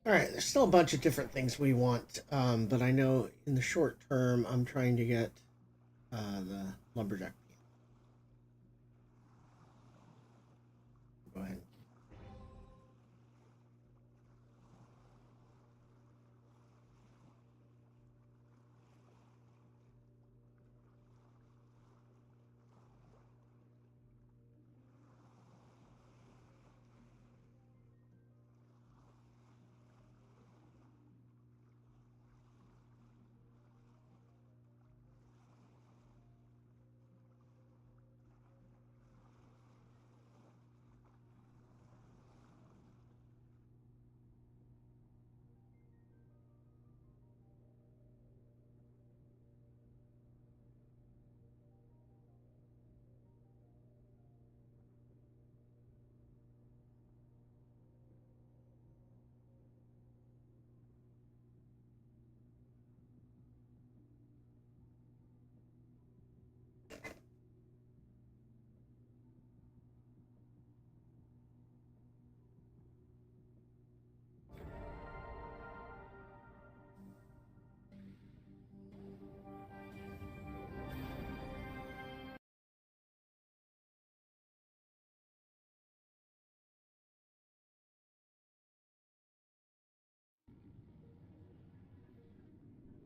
All right, there's still a bunch of different things we want, but I know in the short term, I'm trying to get the lumberjack. Go ahead.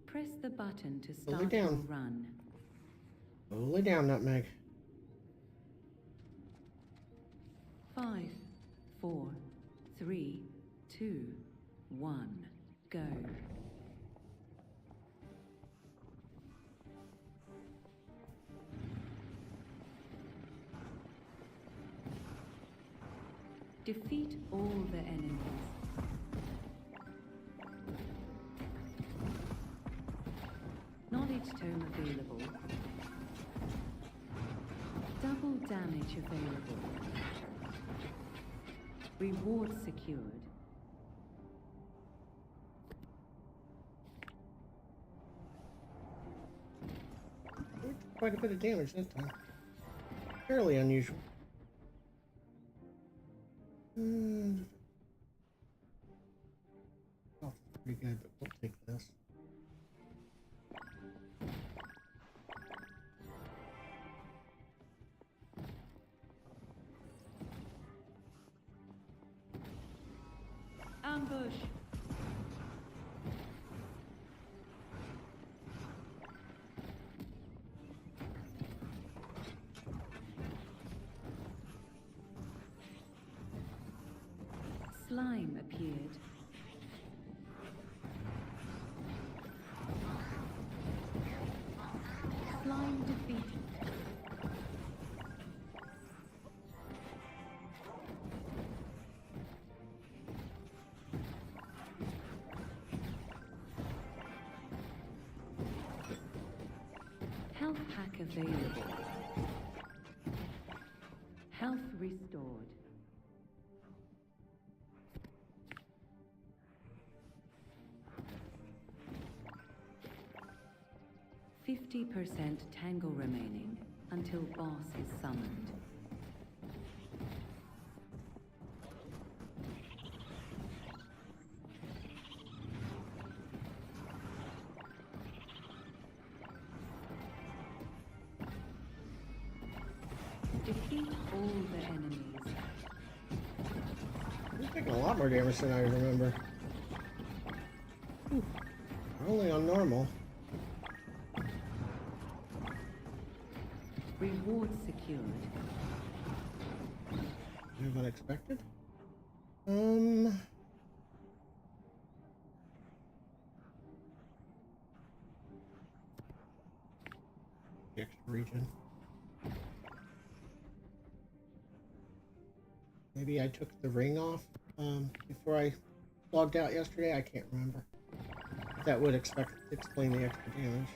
Press the button to Slowly start your down. run. Slowly down, Nutmeg. 5, 4, 3, 2, 1, go. Defeat all the enemies. Knowledge tome available. Double damage available. Reward secured. Quite a bit of damage this time. Fairly unusual. Oh, pretty good, but we'll take this. Ambush. Slime appeared. Slime defeated. Health pack available. Health restored. %, tangle remaining until boss is summoned. Defeat all the enemies. You're taking a lot more damage than I remember. Whew. We're only on normal. Reward secured. Kind of unexpected. The extra region. Maybe I took the ring off before I logged out yesterday. I can't remember. That would explain the extra damage.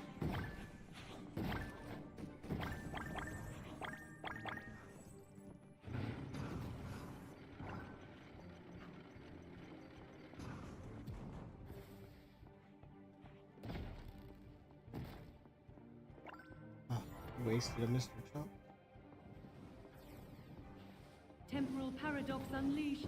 Ah, wasted a Mr. Chomp. Temporal paradox unleashed.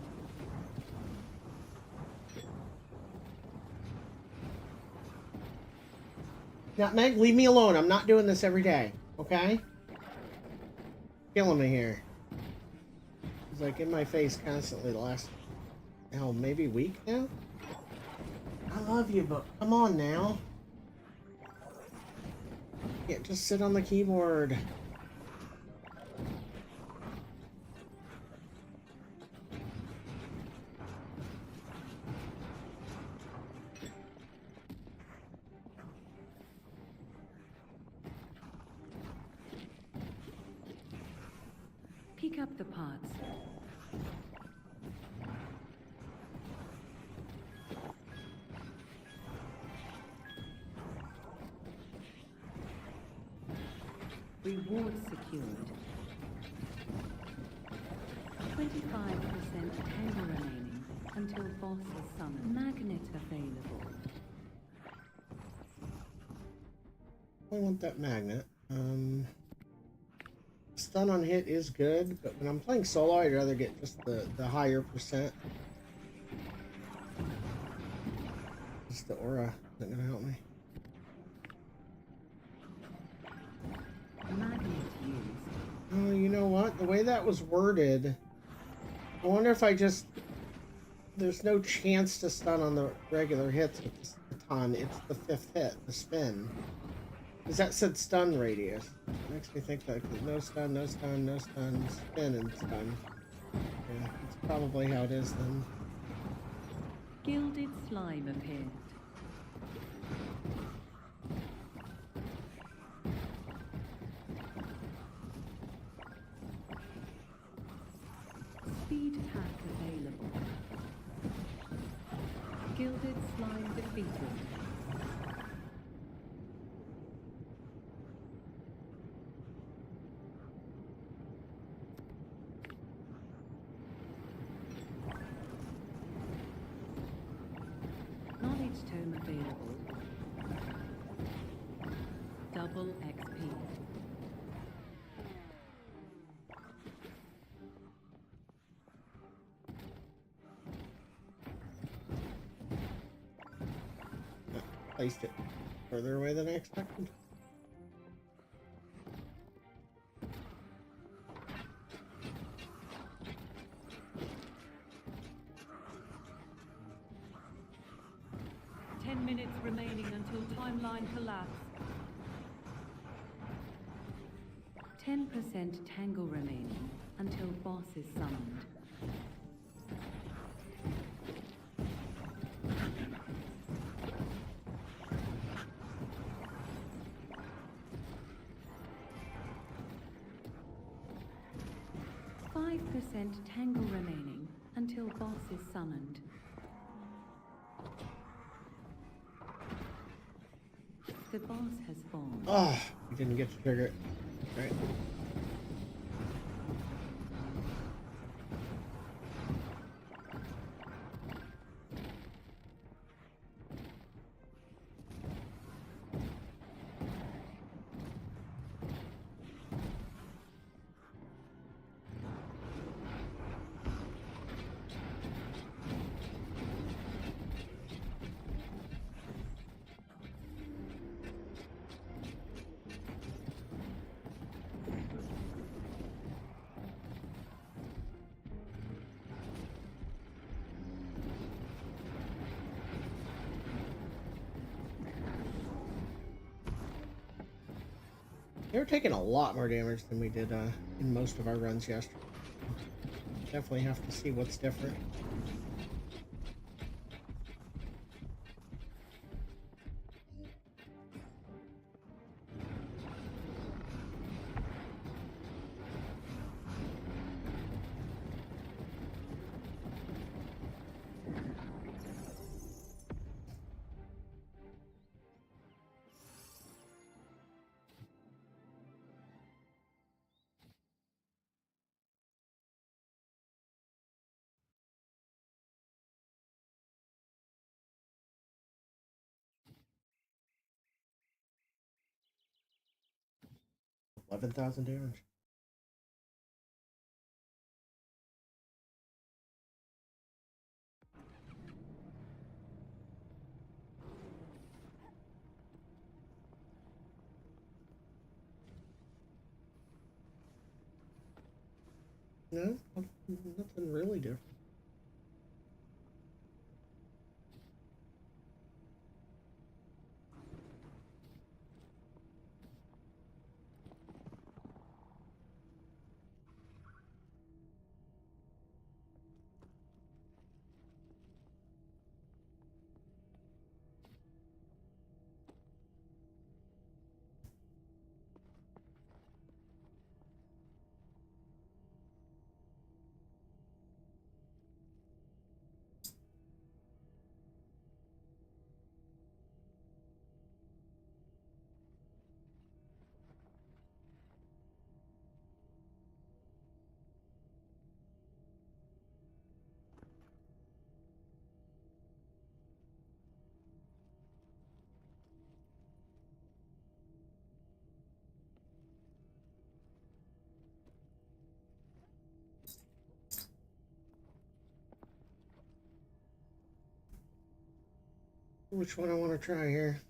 Nutmeg, leave me alone. I'm not doing this every day. Okay? Killing me here. It's like in my face constantly the last, hell, maybe week now? I love you, but come on now. Can't just sit on the keyboard. Pick up the parts. Reward secured. 25% tango remaining until boss is summoned. Magnet available. I want that magnet. Stun on hit is good, but when I'm playing solo, I'd rather get just the higher percent. It's the aura not gonna help me. Magnet used. Oh, you know what? The way that was worded, I wonder if I just... There's no chance to stun on the regular hits with the ton. It's the 5th hit, the spin. Because that said stun radius. It makes me think that no stun, no stun, no stun, spin and stun. Yeah, that's probably how it is then. Gilded slime appeared. Speed pack available. Gilded slime defeated. Knowledge tome available. Double XP. Placed it further away than I expected. Minutes remaining until timeline collapse. 10% tango remaining until boss is summoned. Tango remaining until boss is summoned. The boss has fallen. Oh, we didn't get to trigger it. Right. They were taking a lot more damage than we did in most of our runs yesterday. Definitely have to see what's different. $11,000 damage. No, nothing really different. Which one I want to try here?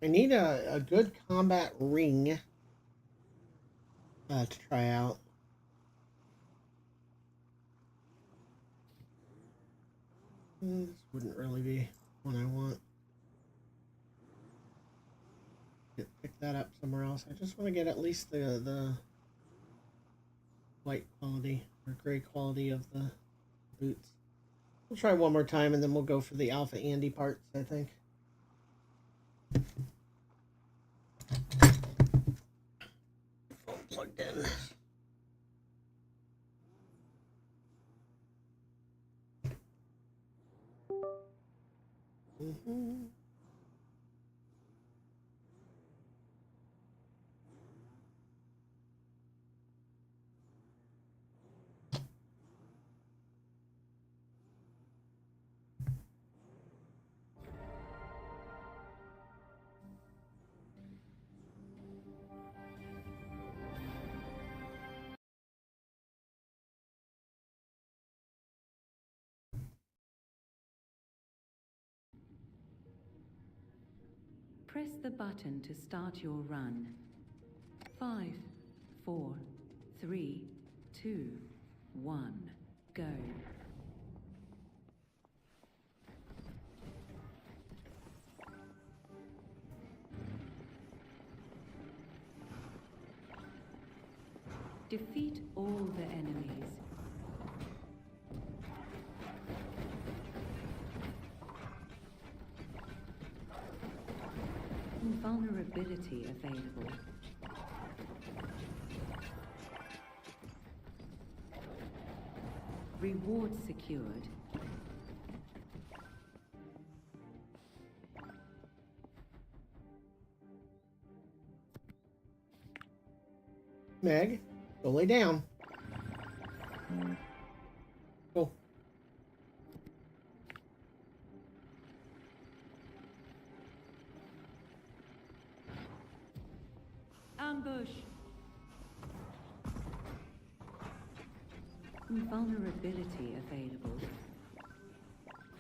I need a good combat ring to try out. This wouldn't really be one I want. Pick that up somewhere else. I just want to get at least the white quality or gray quality of the boots. We'll try one more time and then we'll go for the Alpha Andy parts, I think. Phone plugged in. Mm-hmm. Press the button to start your run. 5, 4, 3, 2, 1, go. Defeat all the enemies. Invulnerability available. Reward secured. Meg, go lay down. Go. Ambush. Invulnerability available.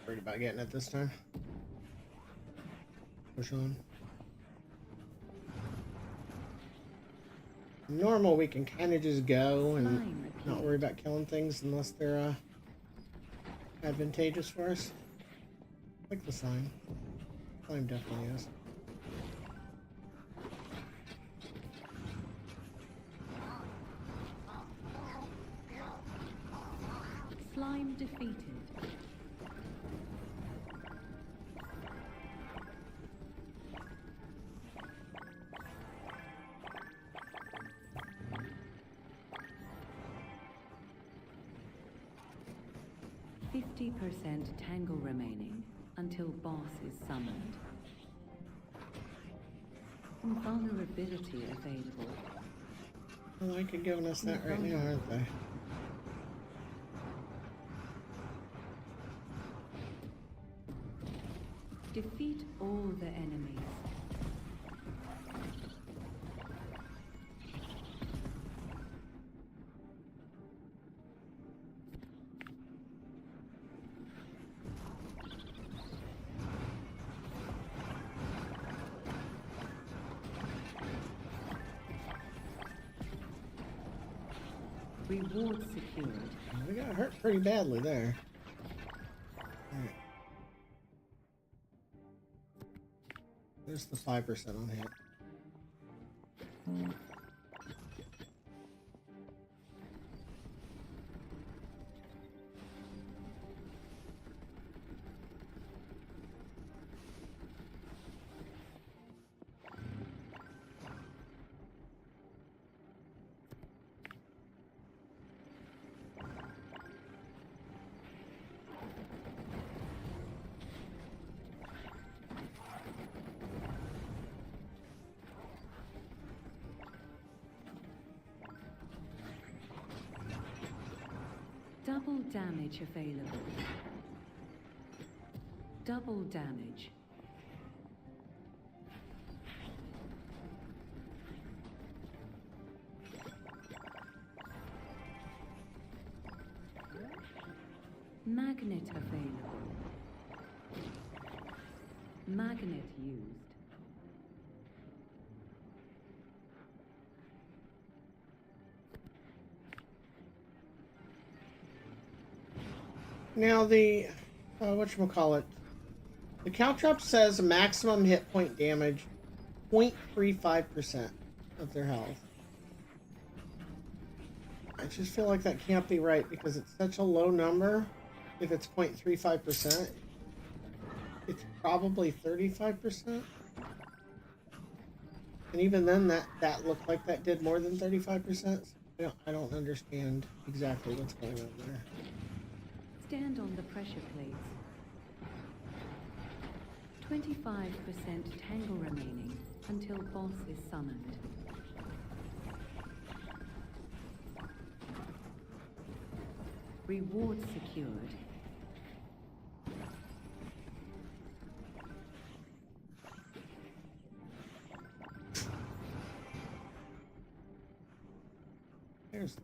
Worried about getting it this time. Push on. Normal, we can kind of just go and not worry about killing things unless they're advantageous for us. Like the slime. Slime definitely is. Slime defeated. %, tangle remaining until boss is summoned. Invulnerability available. Well, they could giving us that right now, aren't they? Defeat all the enemies. Reward secured. We got hurt pretty badly there. Alright. There's the 5% on hit. Double damage available. Double damage. Magnet available. Magnet used. Now the whatchamacallit, the caltrop says maximum hit point damage 0.35% of their health. I just feel like that can't be right because it's such a low number. If it's 0.35%, it's probably 35%. And even then, that looked like that did more than 35%. So I don't understand exactly what's going on there. Stand on the pressure plates. 25% tangle remaining until boss is summoned. Reward secured. There's that.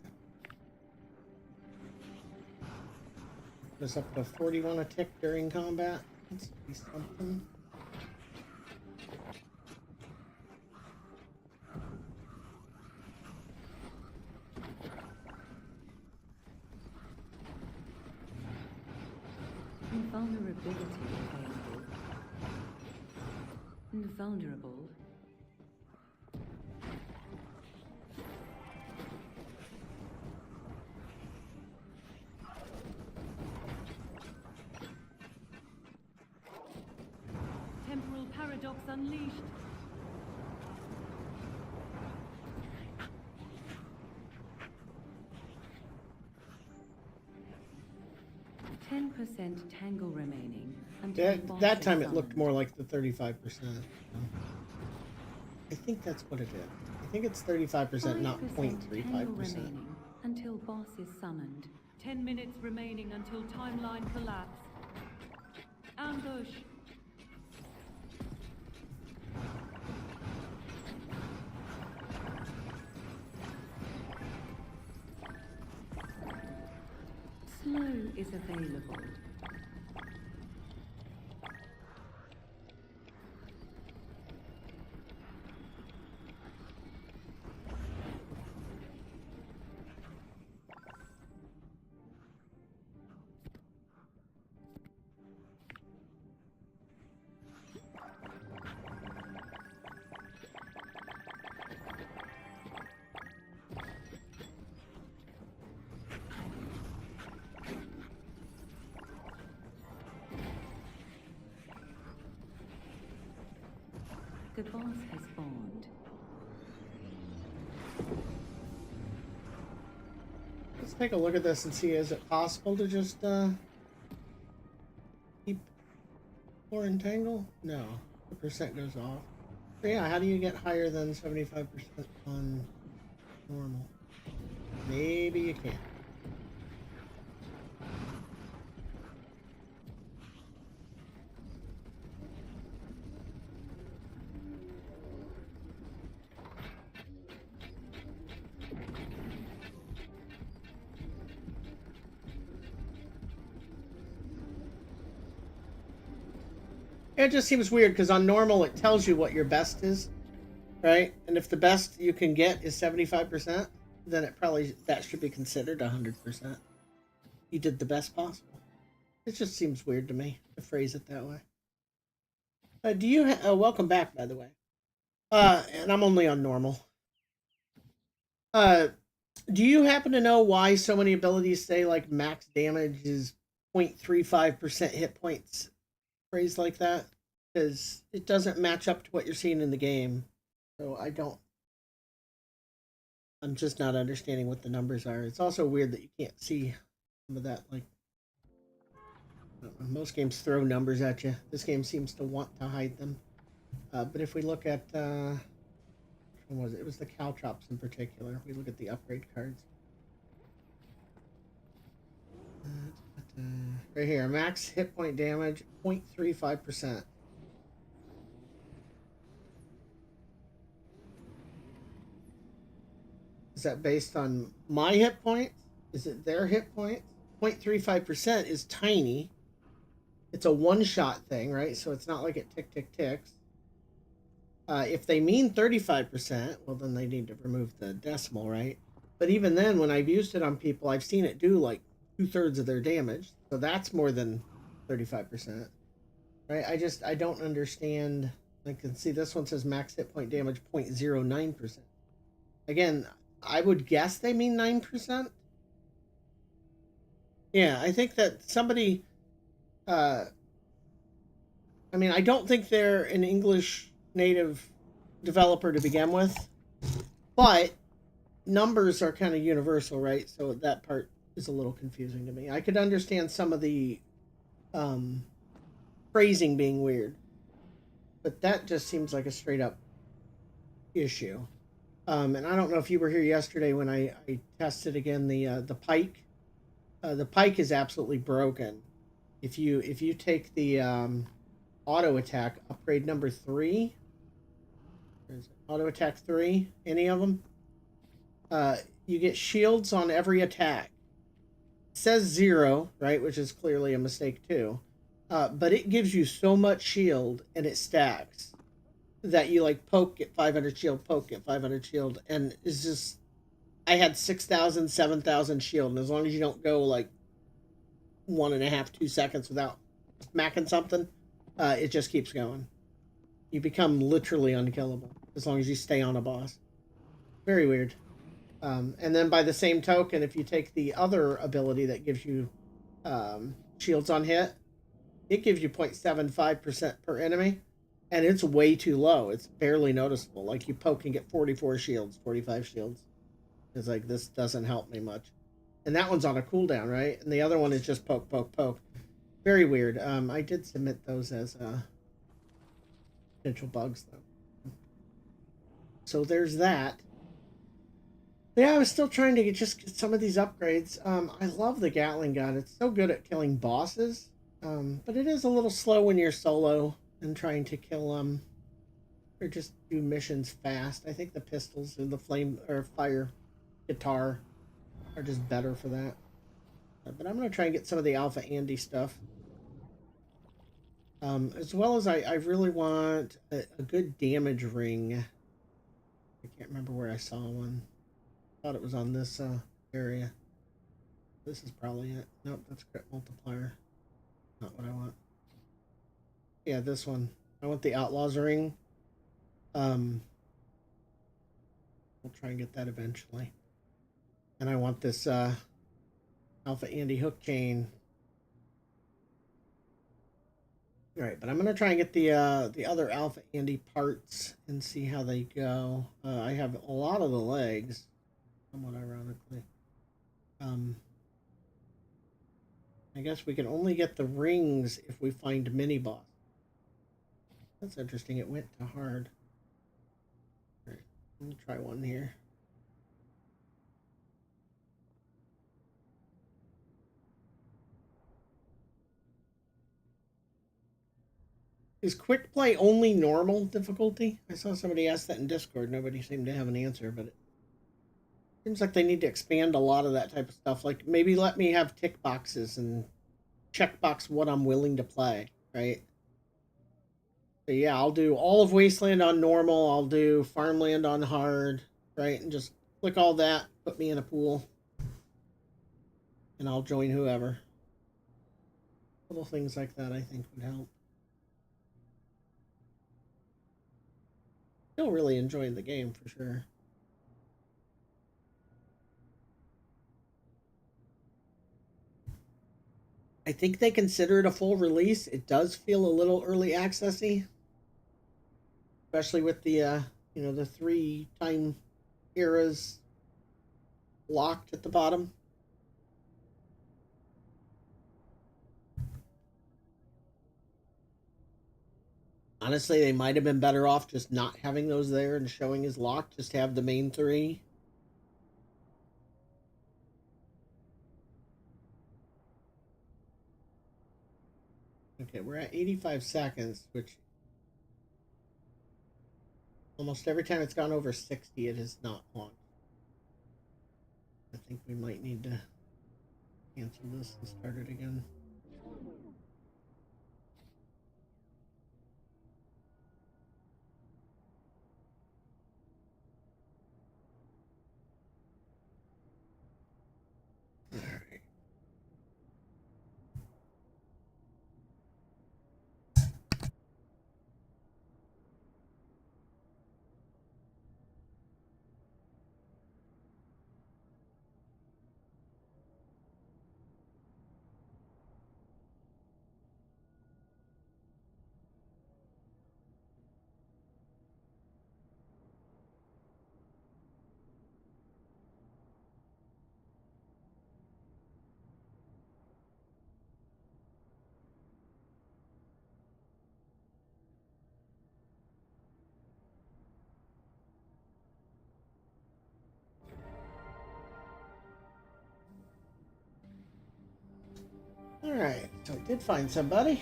This up to 41 a tick during combat. Let's be something. Invulnerability available. Invulnerable. Temporal paradox unleashed. Tangle remaining until boss That is time it looked summoned. more like the 35%. I think that's what it is. I think it's 35%, not 5% tangle 0.35%. remaining until boss is summoned. 10 minutes remaining until timeline collapse. Ambush. Slow is available. The boss has spawned. Let's take a look at this and see, is it possible to just keep or entangle? No, the percent goes off. So yeah, how do you get higher than 75% on Normal. Maybe you can. It just seems weird because on normal it tells you what your best is, right? And if the best you can get is 75%, then that should be considered 100%. You did the best possible. It just seems weird to me to phrase it that way. Do you welcome back, by the way. And I'm only on normal. Do you happen to know why so many abilities say like max damage is 0.35% hit points? Phrase like that? Because it doesn't match up to what you're seeing in the game. So I'm just not understanding what the numbers are. It's also weird that you can't see some of that. Like, most games throw numbers at you. This game seems to want to hide them. But if we look at, which one was it? It was the Caltrops in particular. If we look at the upgrade cards. Right here, max hit point damage, 0.35%. Is that based on my hit points? Is it their hit points? 0.35% is tiny. It's a one-shot thing, right? So it's not like it ticks. If they mean 35%, well, then they need to remove the decimal, right? But even then, when I've used it on people, I've seen it do like 2/3 of their damage. So that's more than 35%, right? I don't understand. I can see this one says max hit point damage 0.09%. Again, I would guess they mean 9%. Yeah, I think that somebody, I mean, I don't think they're an English native developer to begin with, but numbers are kind of universal, right? So that part is a little confusing to me. I could understand some of the phrasing being weird, but that just seems like a straight up issue. And I don't know if you were here yesterday when I tested again the pike. The pike is absolutely broken. If you take the auto attack upgrade number 3, auto attack 3, any of them, you get shields on every attack. It says 0, right, which is clearly a mistake too. But it gives you so much shield and it stacks that you like poke, get 500 shield, poke, get 500 shield, and it's just, I had 6,000, 7,000 shield, and as long as you don't go like 1.5, 2 seconds without smacking something, it just keeps going. You become literally unkillable as long as you stay on a boss. Very weird. And then by the same token, if you take the other ability that gives you shields on hit, it gives you 0.75% per enemy, and it's way too low. It's barely noticeable. Like you poke and get 44 shields, 45 shields. It's like, this doesn't help me much. And that one's on a cooldown, right? And the other one is just poke, poke, poke. Very weird. I did submit those as potential bugs, though. So there's that. Yeah, I was still trying to get some of these upgrades. I love the Gatling gun. It's so good at killing bosses. But it is a little slow when you're solo and trying to kill them. Or just do missions fast. I think the pistols and the flame or fire guitar are just better for that. But I'm going to try and get some of the Alpha Andy stuff. As well as I really want a good damage ring. I can't remember where I saw one. I thought it was on this area. This is probably it. Nope, that's crit multiplier. Not what I want. Yeah, this one. I want the Outlaws ring. We'll try and get that eventually. And I want this Alpha Andy hook chain. All right, but I'm gonna try and get the other Alpha Andy parts and see how they go. I have a lot of the legs, somewhat ironically. I guess we can only get the rings if we find mini boss. That's interesting. It went to hard. All right, let me try one here. Is quick play only normal difficulty? I saw somebody ask that in Discord. Nobody seemed to have an answer, but it seems like they need to expand a lot of that type of stuff. Like maybe let me have tick boxes and checkbox what I'm willing to play, right? So yeah, I'll do all of Wasteland on normal. I'll do Farmland on hard, right? And just click all that, put me in a pool, and I'll join whoever. Little things like that I think would help. Still really enjoying the game for sure. I think they consider it a full release. It does feel a little early accessy, especially with the the 3 time eras locked at the bottom. Honestly, they might have been better off just not having those there and showing as locked. Just have the main 3. Okay, we're at 85 seconds, which almost every time it's gone over 60, it has not launched. I think we might need to cancel this and start it again. All right. All right, so I did find somebody.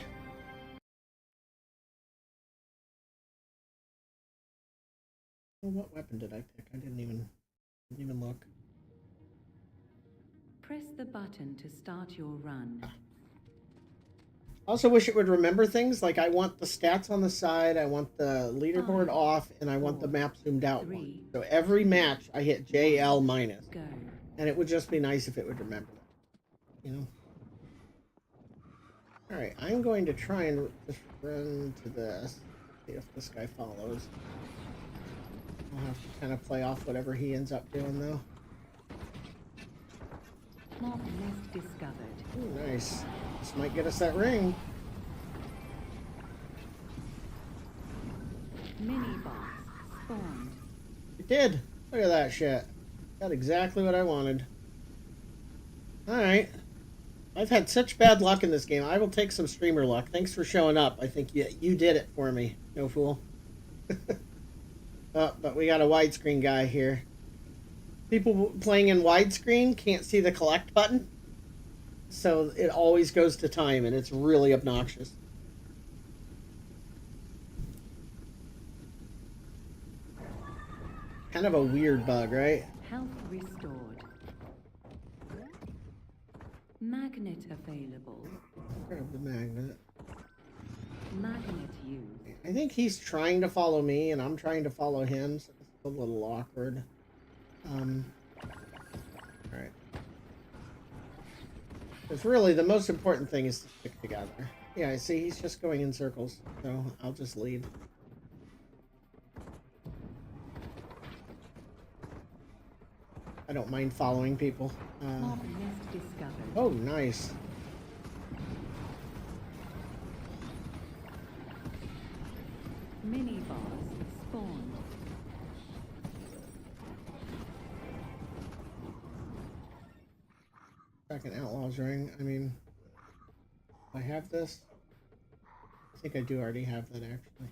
Well, what weapon did I pick? I didn't even look. Press the button to start your run. I also wish it would remember things. Like I want the stats on the side, I want the leaderboard off, and I want the map zoomed out. So every match I hit JL minus. Go. And it would just be nice if it would remember that. You know? Alright, I'm going to try and just run to this. See if this guy follows. I'll have to kind of play off whatever he ends up doing though. Mob nest discovered. Ooh, nice. This might get us that ring. Mini boss spawned. It did. Look at that shit. Got exactly what I wanted. Alright. I've had such bad luck in this game. I will take some streamer luck. Thanks for showing up. I think you did it for me. No fool. Oh, but we got a widescreen guy here. People playing in widescreen can't see the collect button. So it always goes to time, and it's really obnoxious. Kind of a weird bug, right? Health restored. Magnet available. Grab the magnet. Magnet used. I think he's trying to follow me, and I'm trying to follow him, so it's a little awkward. Alright. Because really, the most important thing is to stick together. Yeah, I see he's just going in circles, so I'll just lead. I don't mind following people. Mob nest discovered. Oh, nice. Mini boss spawned. Second Outlaw's ring. I mean, do I have this? I think I do already have that, actually.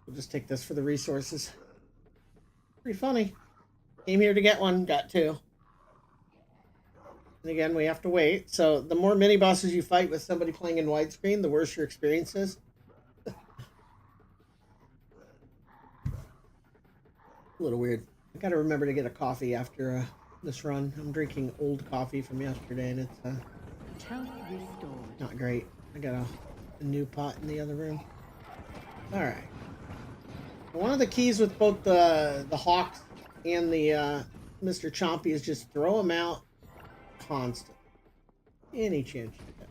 We'll just take this for the resources. Pretty funny. Came here to get one, got 2. And again, we have to wait. So the more mini bosses you fight with somebody playing in widescreen, the worse your experience is. A little weird. I gotta remember to get a coffee after this run. I'm drinking old coffee from yesterday, and it's Health restored. not great. I got a new pot in the other room. All right. One of the keys with both the Hawks and the Mr. Chompy is just throw them out constant. Any chance you get.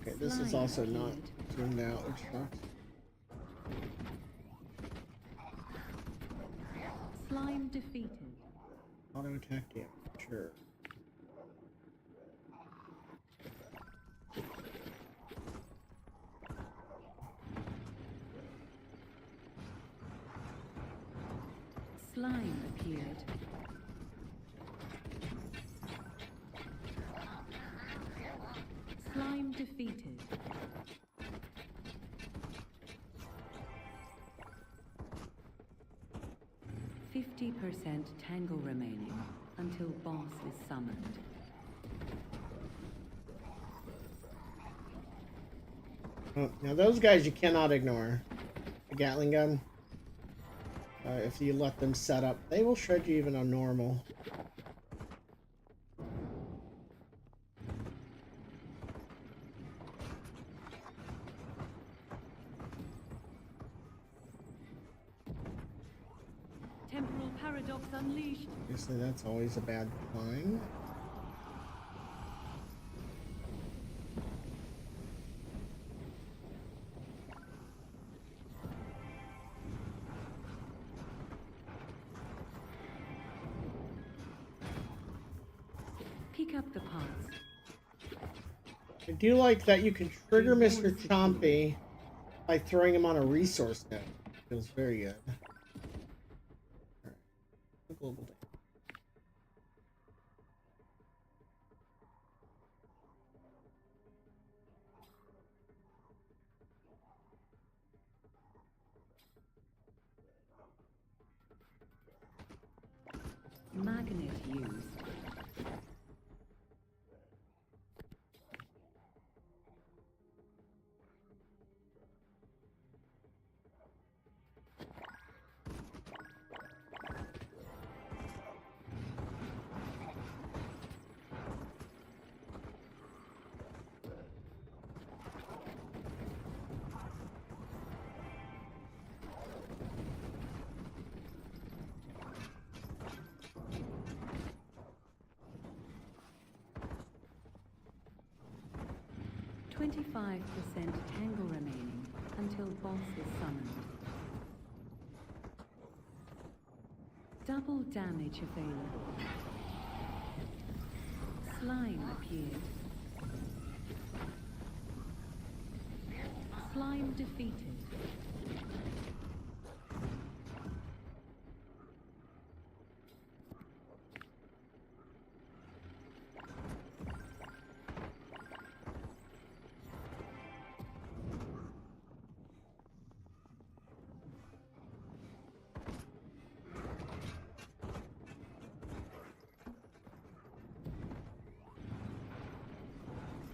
Okay, this is also not zoomed out, which sucks. Slime defeated. Auto attack damage, sure. Slime appeared. Slime defeated. %, tangle remaining until boss is summoned. Oh, now those guys you cannot ignore. The Gatling gun. If you let them set up, they will shred you even on normal. Temporal paradox unleashed. Obviously, that's always a bad sign. Pick up the parts. I do like that you can trigger Mr. Chompy by throwing him on a resource node. Feels very good. Alright. Global damage. Magnet used. %, tangle remaining until boss is summoned. Double damage available. Slime appeared. Slime defeated.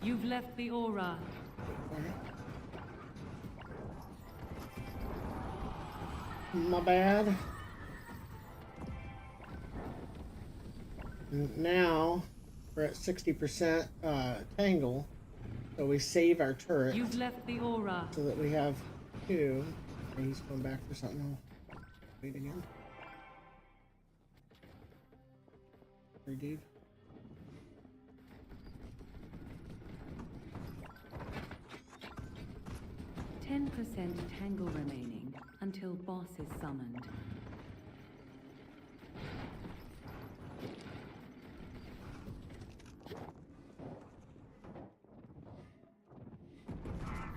You've left the aura. My bad. Now we're at 60% tangle, so we save our turret. You've left the aura. So that we have 2. And he's going back for something. I'll wait again. Hey, dude. %, tangle remaining until boss is summoned.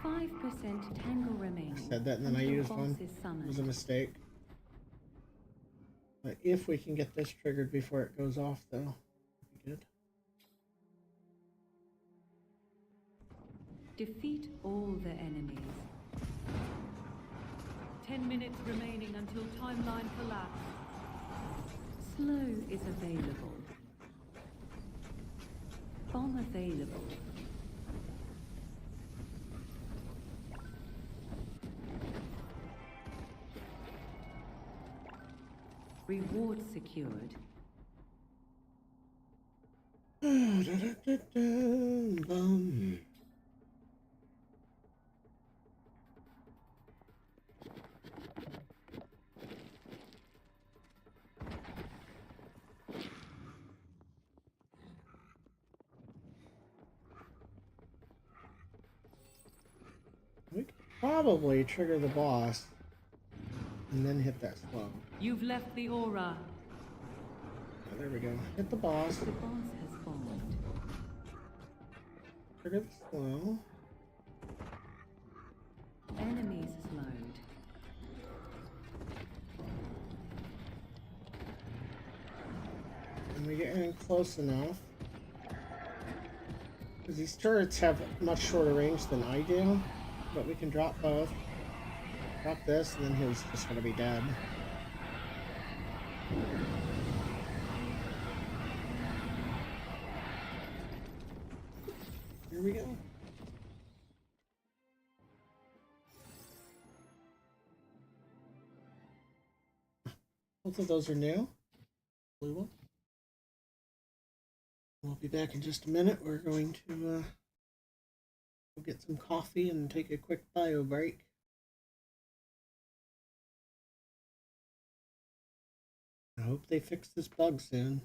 %, tangle remaining. I said that and then I used one. It was a mistake. But if we can get this triggered before it goes off, though, that'd be good. Defeat all the enemies. 10 minutes remaining until timeline collapse. Slow is available. Bomb available. Reward secured. Bum. We could probably trigger the boss and then hit that slow. You've left the aura. Oh, there we go. Hit the boss. The boss has formed. Trigger the slow. Enemies slowed. And we get in close enough. Because these turrets have much shorter range than I do. But we can drop both. Drop this, and then he's just going to be dead. Here we go. Both of those are new. Blue one. We'll be back in just a minute. We're going to go get some coffee and take a quick bio break. I hope they fix this bug soon.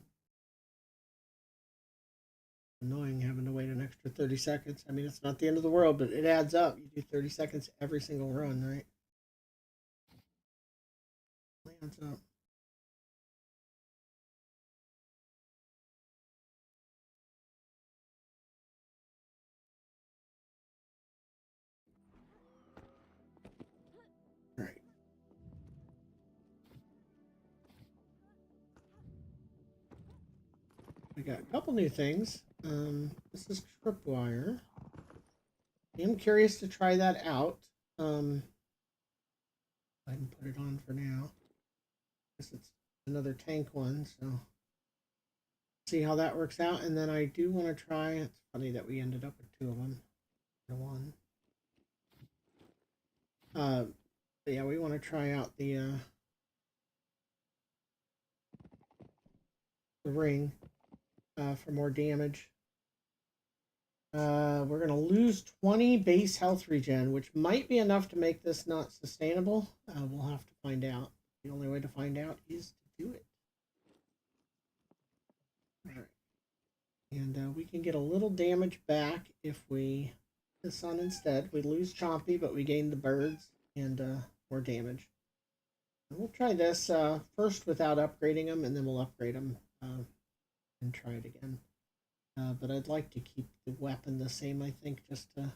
Annoying having to wait an extra 30 seconds. I mean, it's not the end of the world, but it adds up. You do 30 seconds every single run, right? It adds up. Right. We got a couple new things. This is tripwire. I'm curious to try that out. I can put it on for now. Guess it's another tank one, so see how that works out. And then I do want to try. It's funny that we ended up with two of them in one. But yeah, we want to try out the ring for more damage. We're going to lose 20 base health regen, which might be enough to make this not sustainable. We'll have to find out. The only way to find out is to do it. All right. And we can get a little damage back if we hit this on instead. We lose Chompy, but we gain the birds and more damage. And we'll try this first without upgrading them, and then we'll upgrade them and try it again. But I'd like to keep the weapon the same, I think, just to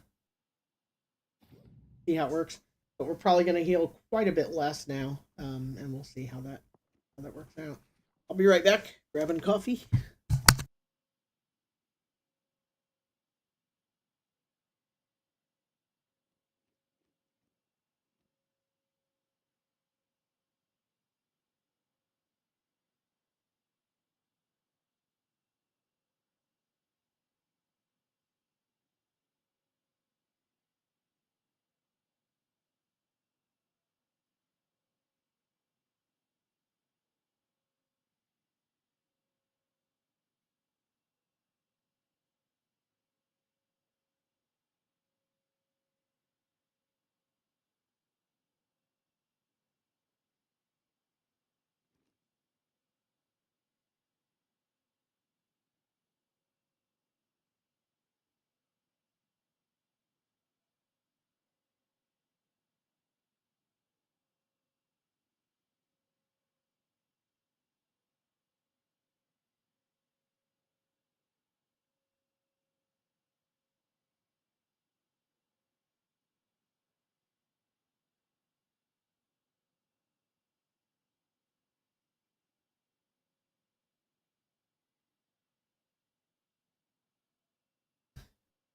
see how it works. But we're probably going to heal quite a bit less now, and we'll see how that works out. I'll be right back, grabbing coffee.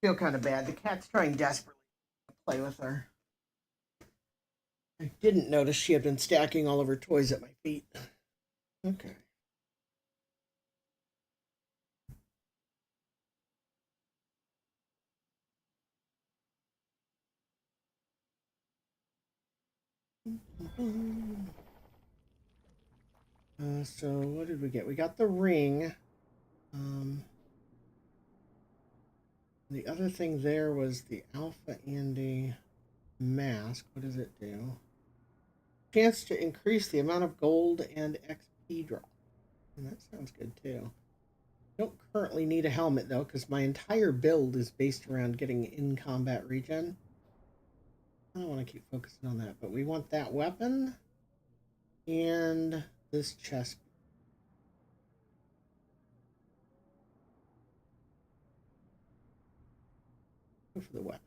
Feel kind of bad. The cat's trying desperately to play with her. I didn't notice she had been stacking all of her toys at my feet. Okay. So what did we get? We got the ring. The other thing there was the Alpha Andy mask. What does it do? Chance to increase the amount of gold and XP drop. And that sounds good too. Don't currently need a helmet though, because my entire build is based around getting in combat regen. I don't want to keep focusing on that, but we want that weapon and this chest. Go for the weapon.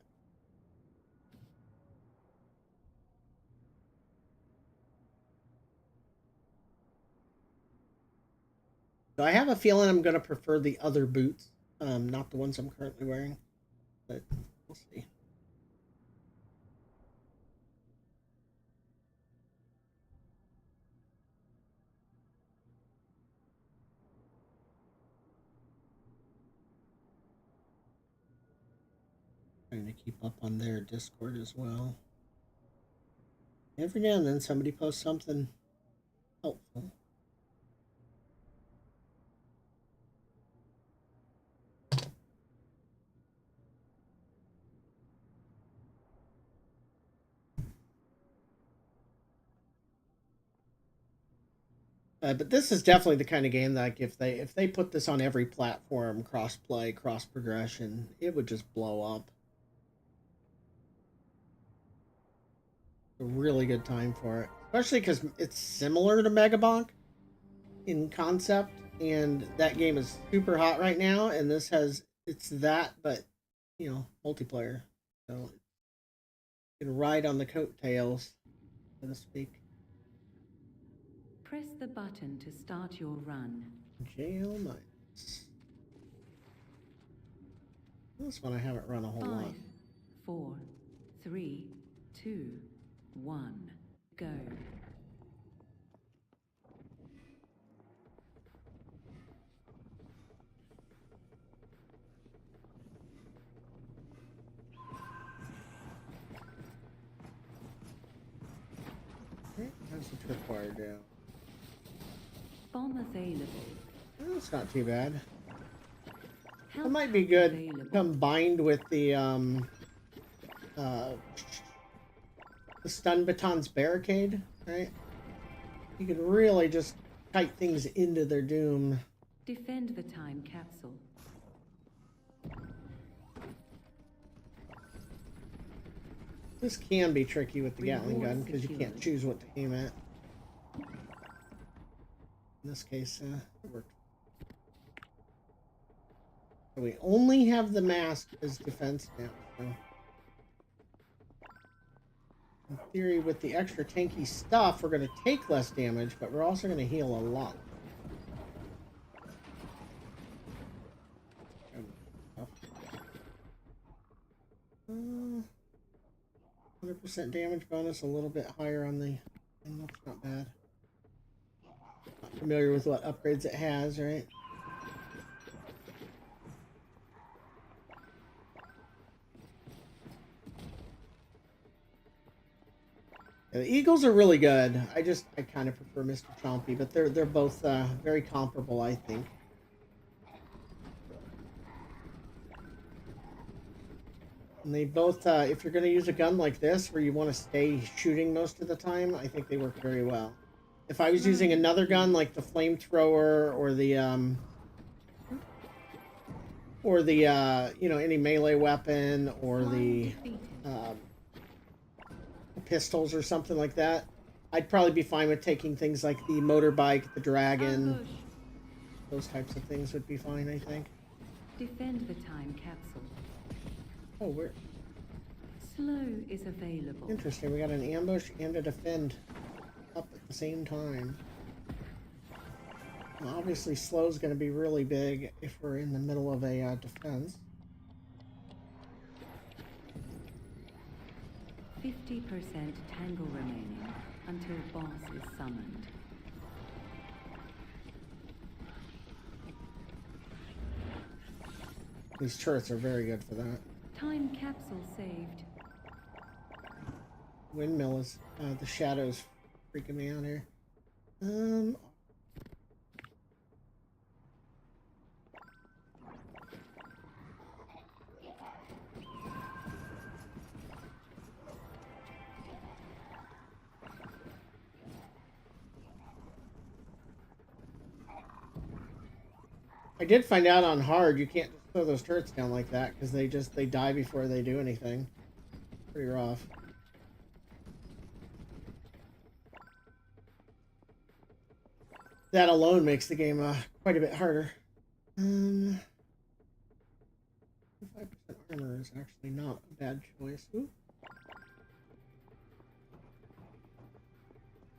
So I have a feeling I'm going to prefer the other boots, not the ones I'm currently wearing, but we'll see. Trying to keep up on their Discord as well. Every now and then somebody posts something helpful. But this is definitely the kind of game that, like, if they put this on every platform, cross play, cross progression, it would just blow up. A really good time for it, especially because it's similar to Megabonk in concept, and that game is super hot right now. And this it's that, but you know, multiplayer, so you can ride on the coattails, so to speak. Press the button to start your run. JL Mines. This one I haven't run a whole 5, lot. 4, 3, 2, 1, go. Okay, how's the tripwire do? Bomb available. Oh, it's not too bad. Health It might be pack good available. combined with the stun baton's barricade, right? You can really just kite things into their doom. Defend the time capsule. This can be tricky with the Gatling gun Reward because you can't secured. choose what to aim at. In this case, it worked. So we only have the mask as defense now. So in theory, with the extra tanky stuff, we're going to take less damage, but we're also going to heal a lot. 100% damage bonus, a little bit higher on the... That's not bad. Not familiar with what upgrades it has, right? Yeah, the Eagles are really good. I kind of prefer Mr. Chompy, but they're both very comparable, I think. And they both, if you're going to use a gun like this, where you want to stay shooting most of the time, I think they work very well. If I was using another gun like the flamethrower or the you know, any melee weapon or the pistols or something like that, I'd probably be fine with taking things like the motorbike, the dragon. Ambush. Those types of things would be fine, I think. Defend the time capsule. Oh, we're Slow is available. interesting. We got an ambush and a defend up at the same time. Well, obviously, slow is going to be really big if we're in the middle of a defense. 50% tangle remaining until boss is summoned. These turrets are very good for that. Time capsule saved. Windmill is the shadows freaking me out here. I did find out on hard you can't just throw those turrets down like that because they die before they do anything. Pretty rough. That alone makes the game quite a bit harder. 5% armor is actually not a bad choice. Ooh.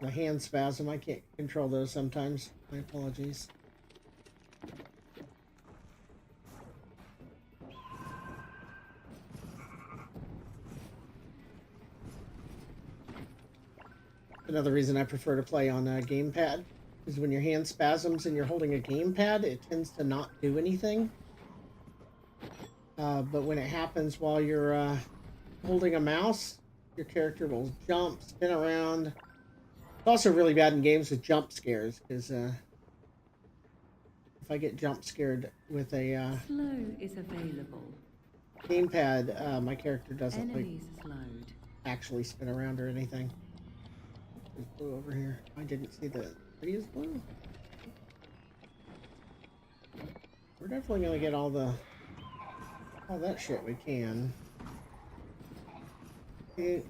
My hand spasm, I can't control those sometimes. My apologies. Another reason I prefer to play on a gamepad is when your hand spasms and you're holding a gamepad, it tends to not do anything. But when it happens while you're holding a mouse, your character will jump, spin around. It's also really bad in games with jump scares, because if I get jump scared with a Slow is available. gamepad, my character doesn't Enemies slowed. actually spin around or anything. There's blue over here. I didn't see the prettiest blue. We're definitely gonna get all that shit we can. Yeah,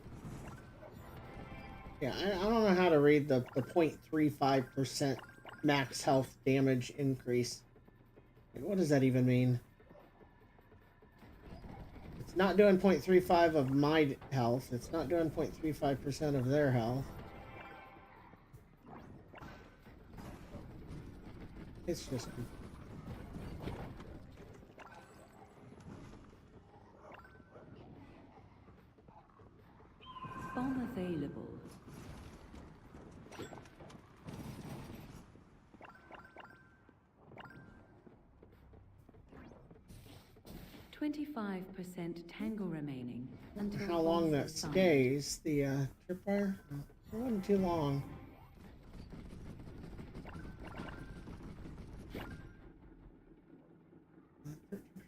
I don't know how to read the 0.35% max health damage increase. What does that even mean? It's not doing 0.35 of my health. It's not doing 0.35% of their health. It's just... Bomb available. %, tangle remaining. Until How long boss that is summoned. stays, the tripwire? It wasn't too long.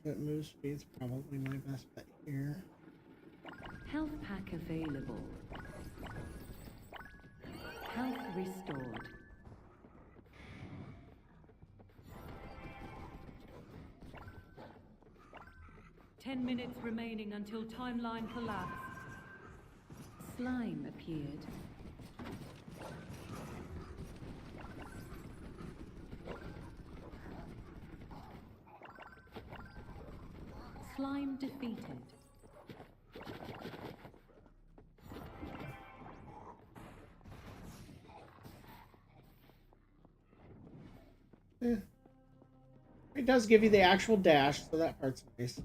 That move speed's probably my best bet here. Health pack available. Health restored. Ten minutes remaining until timeline collapse. Slime appeared. Slime defeated. Yeah. It does give you the actual dash, so that part's nice.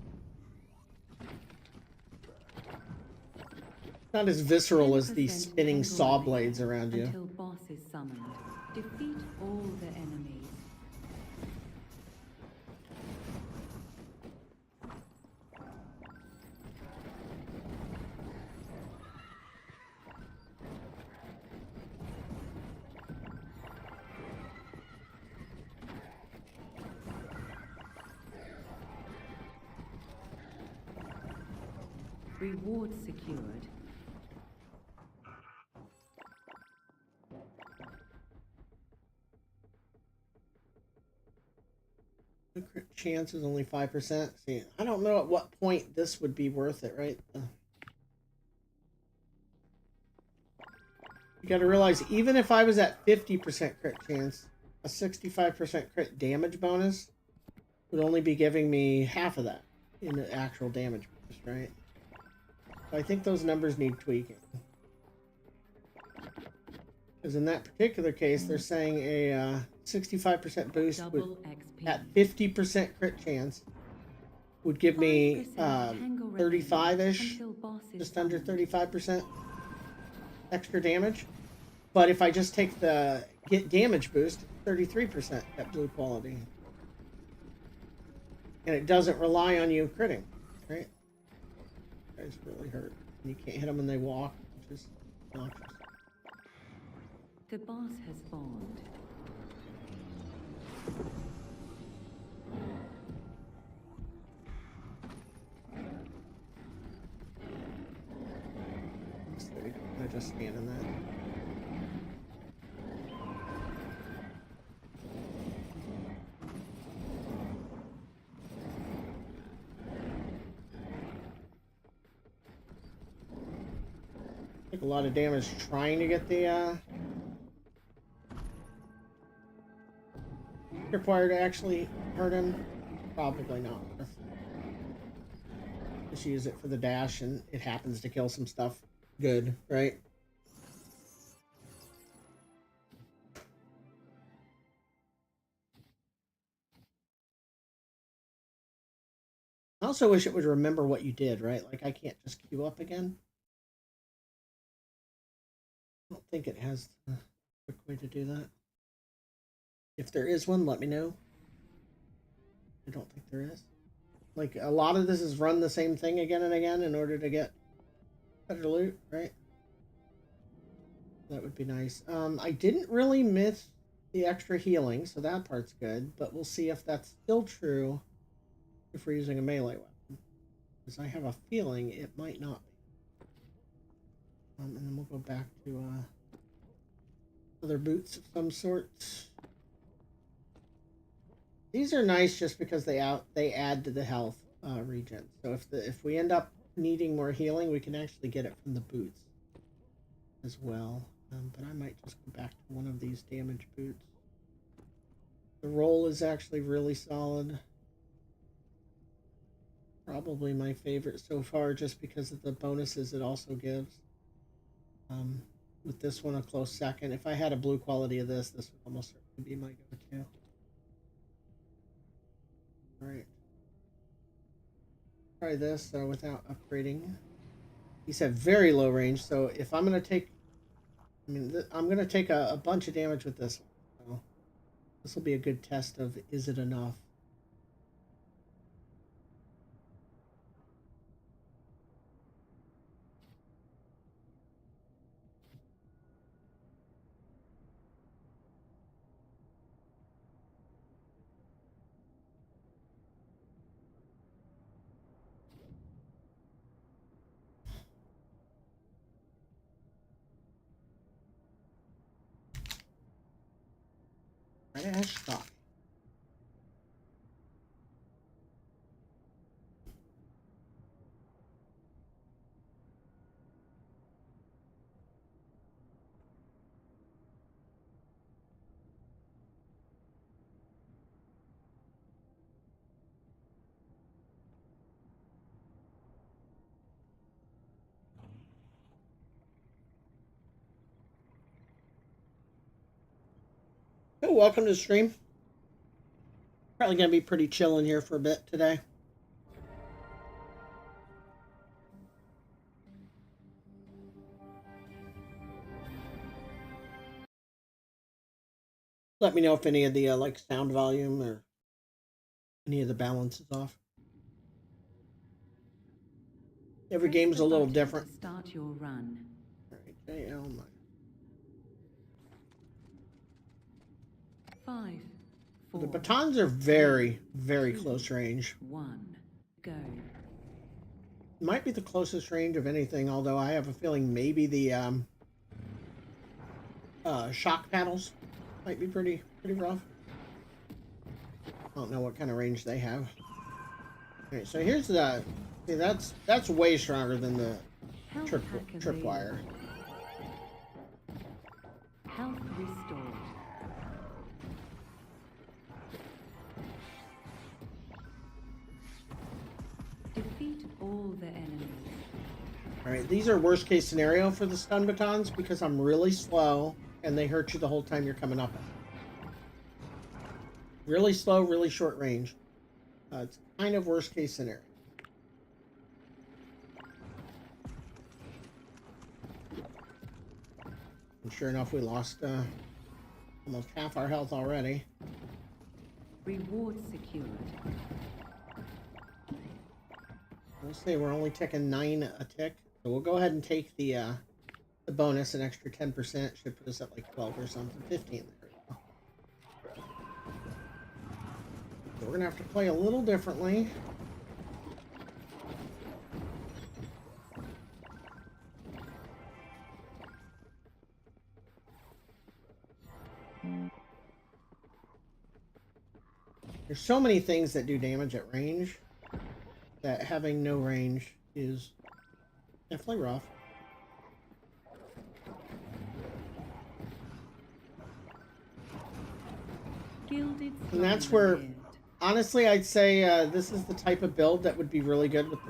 Not as visceral as these 10% spinning tangle saw remaining blades around you. Until boss is summoned. Defeat all the enemies. Reward secured. The crit chance is only 5%. See, I don't know at what point this would be worth it, right? You gotta realize, even if I was at 50% crit chance, a 65% crit damage bonus would only be giving me half of that in the actual damage bonus, right? So I think those numbers need tweaking. Because in that particular case, they're saying a 65% boost would, Double XP. at 50% crit chance would give me 35-ish, Until boss is just under summoned. 35% extra damage. But if I just take the get damage boost, 33% at blue quality. And it doesn't rely on you critting, right? Guys really hurt. You can't hit them when they walk, which is obnoxious. The boss has spawned. I just stand in that. Took a lot of damage trying to get the tripwire to actually hurt him. Probably not. Just use it for the dash, and it happens to kill some stuff. Good, right? I also wish it would remember what you did, right? Like, I can't just queue up again. I don't think it has a quick way to do that. If there is one, let me know. I don't think there is. Like, a lot of this is run the same thing again and again in order to get better loot, right? That would be nice. I didn't really miss the extra healing, so that part's good, but we'll see if that's still true if we're using a melee weapon. Because I have a feeling it might not be. And then we'll go back to other boots of some sort. These are nice just because they add to the health regen. So if we end up needing more healing, we can actually get it from the boots as well. But I might just go back to one of these damage boots. The roll is actually really solid. Probably my favorite so far just because of the bonuses it also gives. With this one a close second. If I had a blue quality of this would almost certainly be my go-to. Alright. Try this without upgrading. He said very low range, so if I'm going to take... I'm going to take a bunch of damage with this one. So this will be a good test of is it enough. Ash shot. Oh, welcome to the stream. Probably going to be pretty chill in here for a bit today. Let me know if any of the like sound volume or any of the balance is off. Every game's a little different. Start your run. All right, JL. 5, 4. The batons are very, very close range. 1, go. Might be the closest range of anything, although I have a feeling maybe the shock paddles might be pretty rough. I don't know what kind of range they have. Okay, so here's the... See, that's way stronger than the tripwire. Health restored. Defeat all the enemies. Alright, these are worst case scenario for the stun batons because I'm really slow and they hurt you the whole time you're coming up. Really slow, really short range. It's kind of worst case scenario. And sure enough, we lost almost half our health already. Reward secured. We'll say we're only taking 9 a tick, so we'll go ahead and take the bonus, an extra 10%. Should put us at like 12 or something, 15. There we go. So we're gonna have to play a little differently. There's so many things that do damage at range that having no range is definitely rough. Gilded And that's slime where, appeared. honestly, I'd say this is the type of build that would be really good with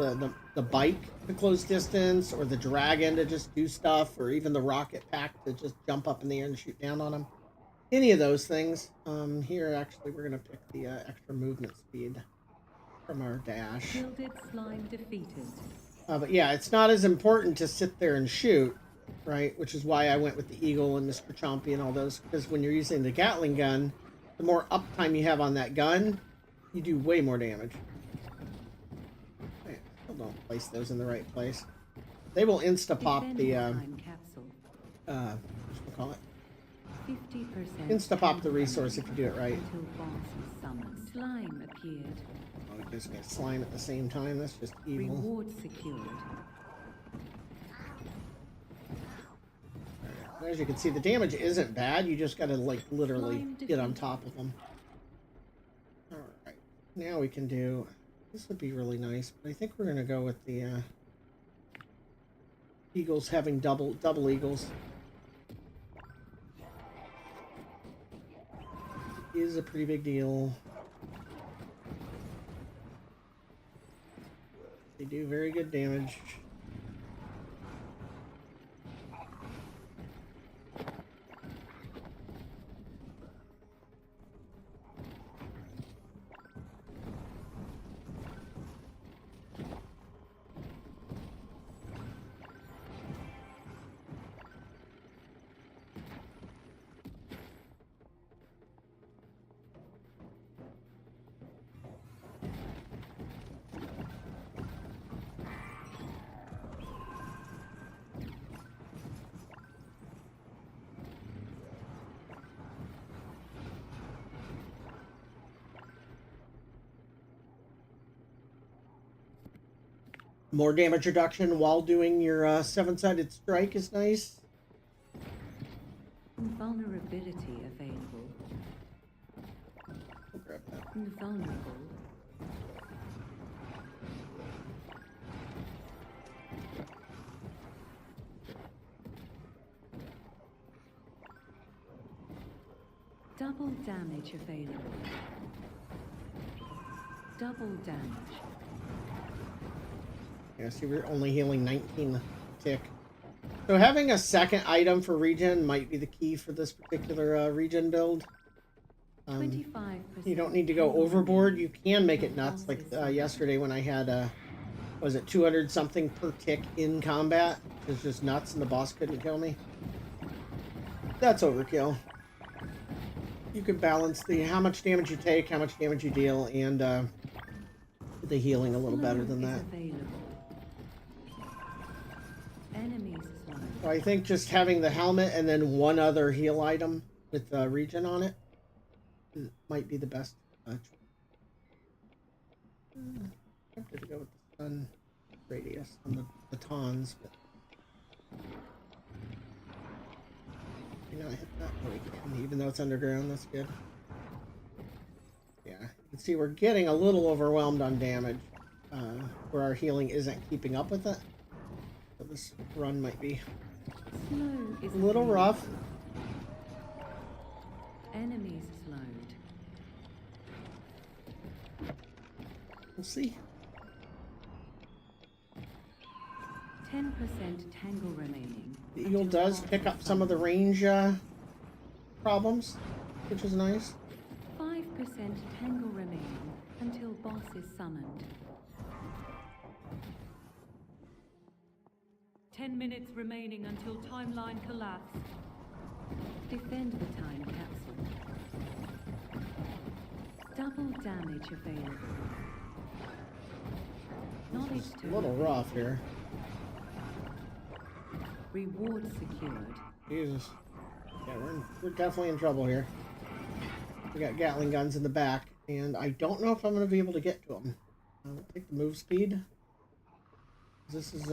the bike to close distance, or the dragon to just do stuff, or even the rocket pack to just jump up in the air and shoot down on them. Any of those things. Here, actually, we're going to pick the extra movement speed from our dash. Gilded slime defeated. But yeah, it's not as important to sit there and shoot, right? Which is why I went with the Eagle and Mr. Chompy and all those, because when you're using the Gatling gun, the more uptime you have on that gun, you do way more damage. Wait, still don't place those in the right place. They will insta-pop the, Time capsule. whatchamacallit? 50% Insta-pop the resource if you do it right. until boss is summoned. Slime appeared. Oh, we're just gonna slime at the same time. That's just evil. Reward secured. Alright, as you can see, the damage isn't bad. You just gotta, like, literally Slime get on defeated. top of them. Alright, now we can do... This would be really nice, but I think we're gonna go with the, Eagles having double Eagles. Is a pretty big deal. They do very good damage. More damage reduction while doing your seven-sided strike is nice. Invulnerability available. I'll grab that. Invulnerable. Double damage available. Double damage. Yeah, see, we're only healing 19 tick. So having a second item for regen might be the key for this particular regen build. 25%. You don't need to go overboard. You can make it nuts, like yesterday when I had, was it 200 something per tick in combat? It was just nuts and the boss couldn't kill me. That's overkill. You can balance the how much damage you take, how much damage you deal, and the healing a little better than Slow is that. available. Enemies slow. So I think just having the helmet and then one other heal item with regen on it might be the best choice. Tempted to go with the sun radius on the batons, but you know, I hit that where we can, even though it's underground. That's good. Yeah, you can see we're getting a little overwhelmed on damage, where our healing isn't keeping up with it. So this run might be Slow is a little available. rough. Enemies slowed. We'll see. 10% tangle remaining. The eagle until does boss pick is up some of the summoned. range problems, which is nice. 5% tangle remaining until boss is summoned. 10 minutes remaining until timeline collapse. Defend the time capsule. Double damage available. Knowledge It's a to little rough here. Reward secured. Jesus. Yeah, we're definitely in trouble here. We got Gatling guns in the back, and I don't know if I'm going to be able to get to them. I'll take the move speed. This is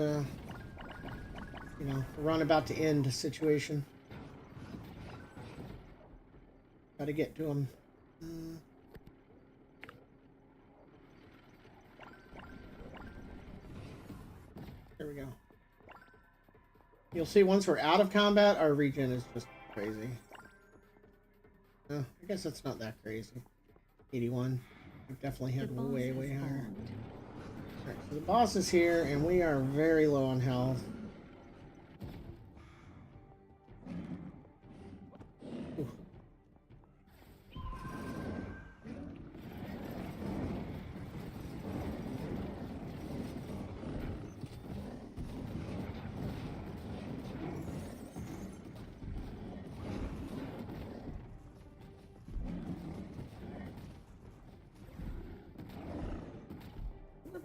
you know, a run about to end situation. Got to get to them. Here we go. You'll see once we're out of combat, our regen is just crazy. I guess it's not that crazy. 81. We've definitely The had boss way, has way higher. spawned. Alright, so the boss is here, and we are very low on health. Ooh.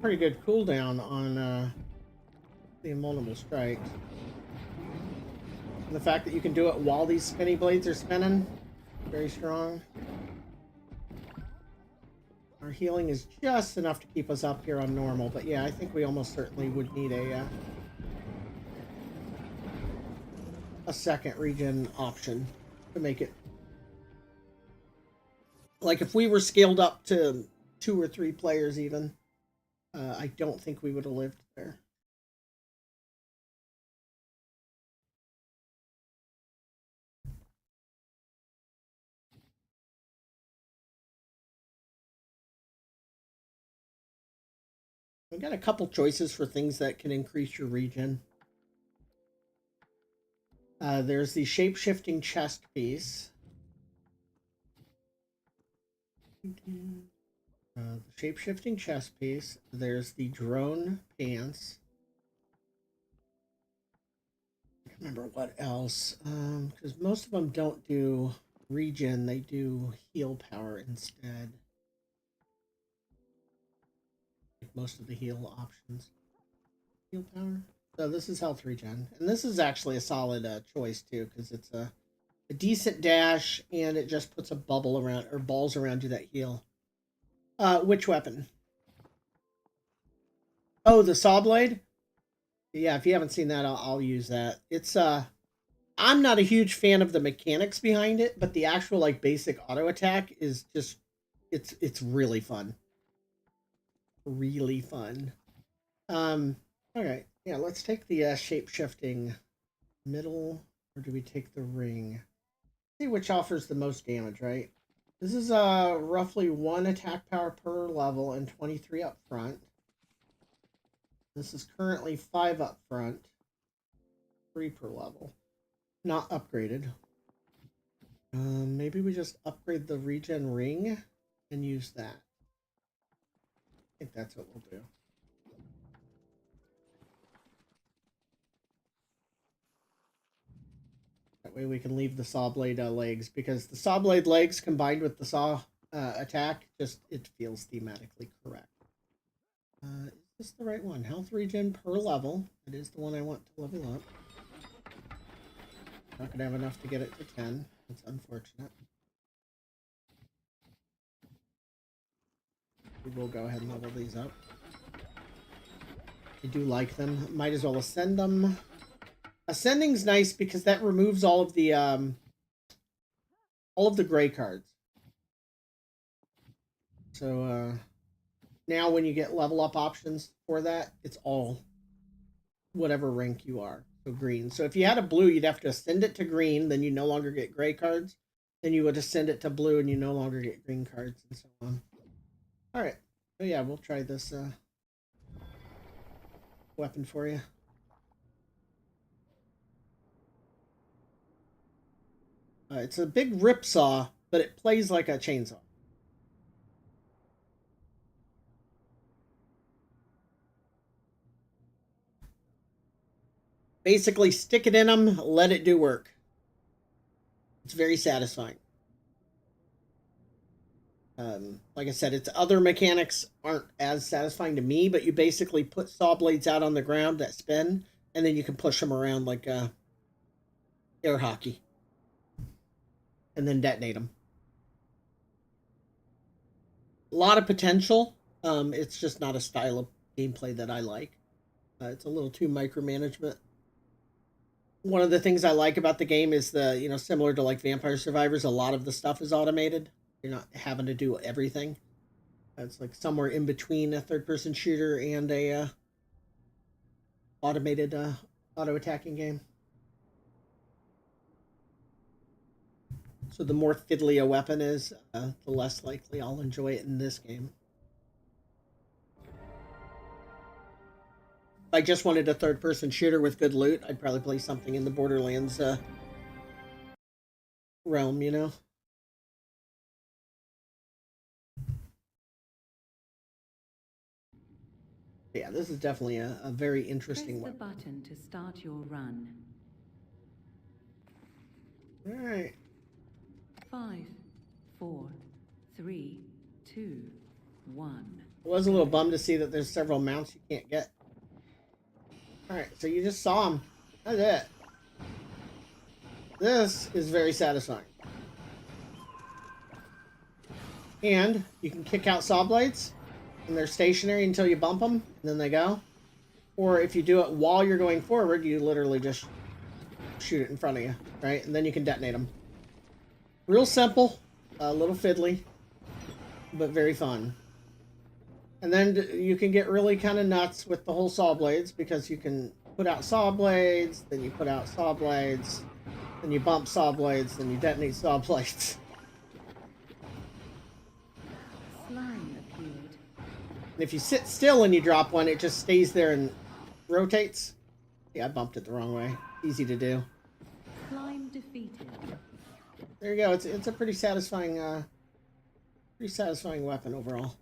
Pretty good cooldown on the invulnerable strikes. And the fact that you can do it while these spinny blades are spinning, very strong. Our healing is just enough to keep us up here on normal, but yeah, I think we almost certainly would need a second regen option to make it. Like if we were scaled up to 2 or 3 players even, I don't think we would have lived there. We've got a couple choices for things that can increase your regen. There's the shape-shifting chest piece. The shape-shifting chest piece. There's the drone pants. I can't remember what else. Because most of them don't do regen, they do heal power instead. Like most of the heal options. Heal power. So this is health regen. And this is actually a solid choice too, because it's a decent dash and it just puts a bubble around or balls around you that heal. Which weapon? Oh, the saw blade? Yeah, if you haven't seen that, I'll use that. It's I'm not a huge fan of the mechanics behind it, but the actual like basic auto attack is just it's really fun. Really fun. Okay. Yeah, let's take the shape-shifting middle, or do we take the ring? See which offers the most damage, right? This is roughly 1 attack power per level and 23 up front. This is currently 5 up front, 3 per level. Not upgraded. Maybe we just upgrade the regen ring and use that. I think that's what we'll do. That way we can leave the saw blade legs, because the saw blade legs combined with the saw attack, just it feels thematically correct. Is this the right one? Health regen per level. It is the one I want to level up. Not gonna have enough to get it to 10. That's unfortunate. We will go ahead and level these up. I do like them. Might as well ascend them. Ascending's nice because that removes all of the gray cards. So now when you get level up options for that, it's all whatever rank you are. So green. So if you had a blue, you'd have to ascend it to green, then you no longer get gray cards. Then you would ascend it to blue and you no longer get green cards, and so on. Alright. So yeah, we'll try this weapon for you. It's a big rip saw, but it plays like a chainsaw. Basically, stick it in them, let it do work. It's very satisfying. Like I said, its other mechanics aren't as satisfying to me, but you basically put saw blades out on the ground that spin, and then you can push them around like air hockey, and then detonate them. A lot of potential. It's just not a style of gameplay that I like. It's a little too micromanagement. One of the things I like about the game is similar to like Vampire Survivors, a lot of the stuff is automated. You're not having to do everything. It's like somewhere in between a third-person shooter and a automated auto-attacking game. So the more fiddly a weapon is, the less likely I'll enjoy it in this game. If I just wanted a third-person shooter with good loot, I'd probably play something in the Borderlands realm, you know? Yeah, this is definitely a very interesting Press the weapon. button to start your run. All right. 5, 4, 3, 2, 1. I was a little bummed to see that there's several mounts you can't get. Alright, so you just saw them. That's it. This is very satisfying. And you can kick out saw blades, and they're stationary until you bump them, and then they go. Or if you do it while you're going forward, you literally just shoot it in front of you, right? And then you can detonate them. Real simple, a little fiddly, but very fun. And then you can get really kind of nuts with the whole saw blades, because you can put out saw blades, then you put out saw blades, then you bump saw blades, then you detonate saw blades. Slime appeared. And if you sit still and you drop one, it just stays there and rotates. Yeah, I bumped it the wrong way. Easy to do. Slime defeated. There you go. It's a pretty satisfying weapon overall.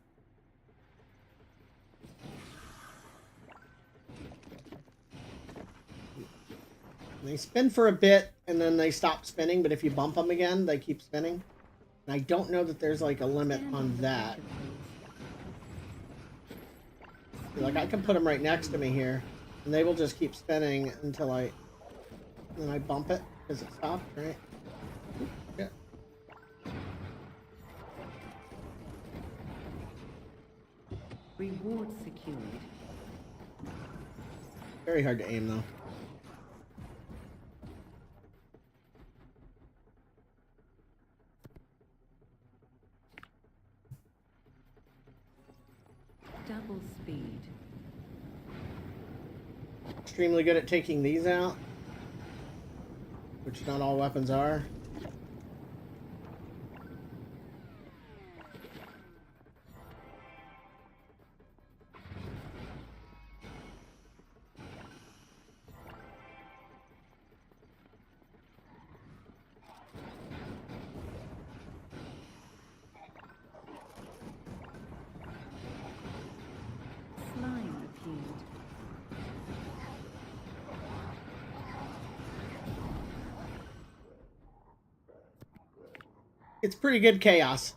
They spin for a bit, and then they stop spinning, but if you bump them again, they keep spinning. And I don't know that there's, like, a limit on that. Like, I can put them right next to me here, and they will just keep spinning until then I bump it, because it stopped, right? Yeah. Reward secured. Very hard to aim, though. Double speed. Extremely good at taking these out, which not all weapons are. Slime appeared. It's pretty good chaos.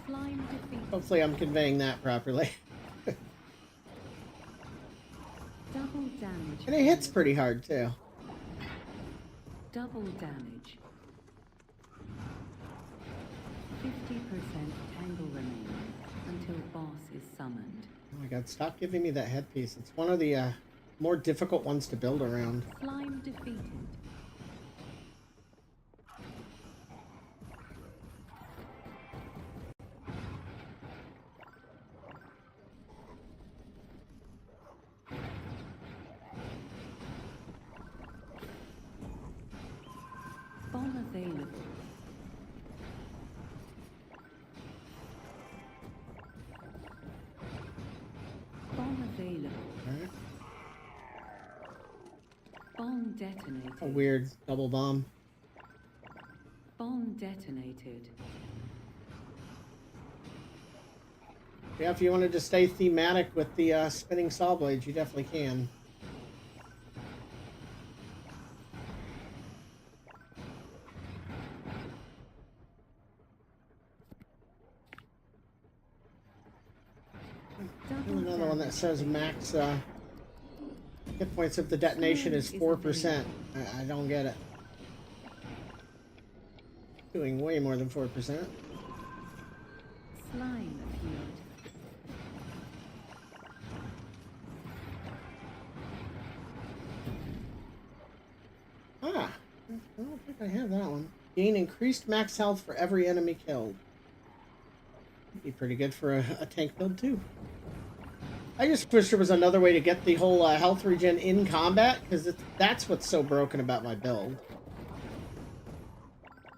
Slime defeated. Hopefully I'm conveying that properly. Double damage. And it hits pretty hard, too. Double damage. 50% tangle remaining until boss is summoned. Oh my god, stop giving me that headpiece. It's one of the more difficult ones to build around. Slime defeated. Bomb available. Bomb available. Alright. Bomb detonated. A weird double bomb. Bomb detonated. Yeah, if you wanted to stay thematic with the spinning saw blades, you definitely can. Double Another one that damage. says max hit points if the detonation is 4%. I don't get it. Doing way more than 4%. Slime appeared. Ah, I don't think I have that one. Gain increased max health for every enemy killed. Be pretty good for a tank build too. I just wish there was another way to get the whole health regen in combat, because that's what's so broken about my build.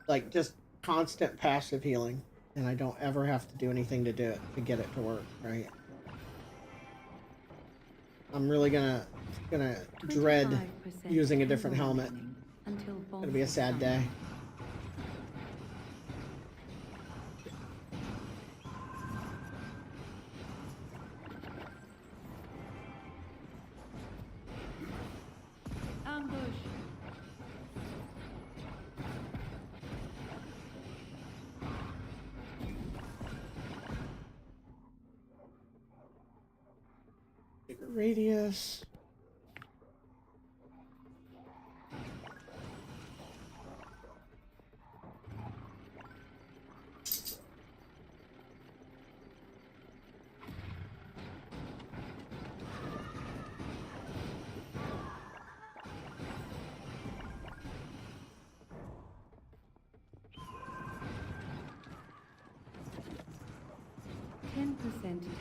like just constant passive healing, and I don't ever have to do anything to do it to get it to work, right? I'm really gonna dread using a different helmet. Until boss It'll be a is sad day. summoned. Ambush. Bigger radius.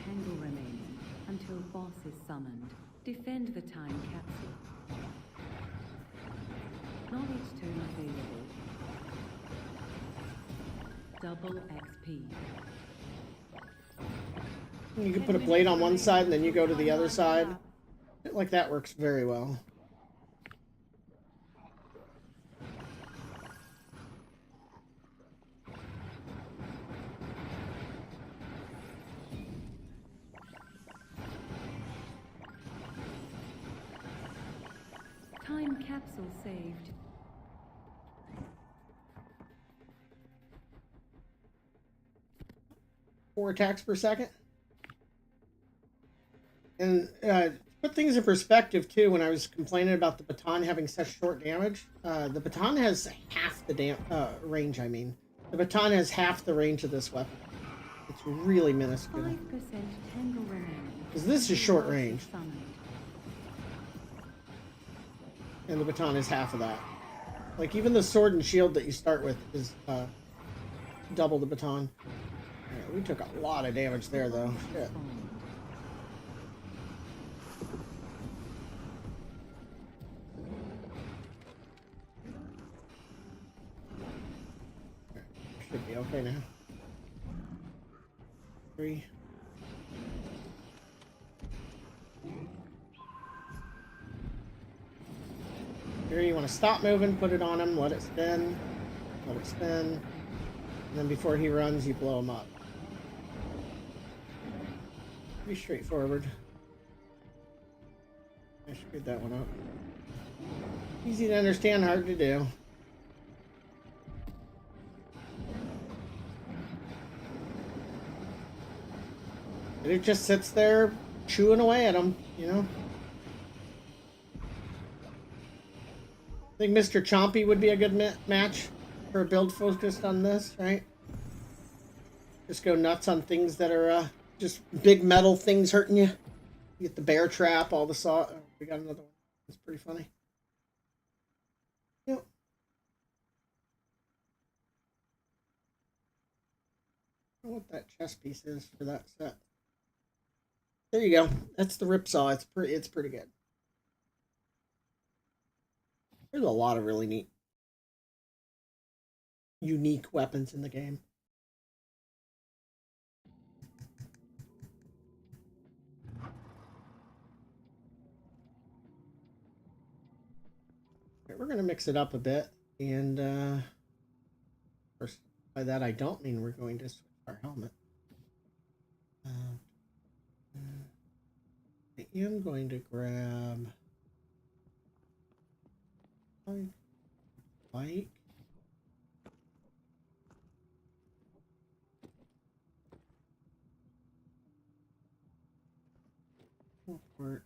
Tangle remaining until boss is summoned. Defend the time capsule. Knowledge tome available. Double XP. You can put a blade on one side and then you go to the other side. Like that works very well. Time capsule saved. Four attacks per second. And put things in perspective too, when I was complaining about the baton having such short damage, the baton has half the range. I mean, the baton has half the range of this weapon. It's really minuscule. 5% tangle remaining. Because this is short range, Summoned. and the baton is half of that. Like even the sword and shield that you start with is double the baton. Yeah, we took a lot of damage there, though. Shit. Should be okay now. 3. Here you want to stop moving, put it on him, let it spin, and then before he runs, you blow him up. Pretty straightforward. I screwed that one up. Easy to understand, hard to do. And it just sits there chewing away at him, you know? I think Mr. Chompy would be a good match for a build focused on this, right? Just go nuts on things that are just big metal things hurting you. You get the bear trap, all the saw. Oh, we got another one. It's pretty funny. Yep. I don't know what that chest piece is for that set. There you go. That's the ripsaw. It's pretty good. There's a lot of really neat, unique weapons in the game. Okay, we're gonna mix it up a bit, and of course, by that I don't mean we're going to switch our helmet. I am going to grab bike. Port.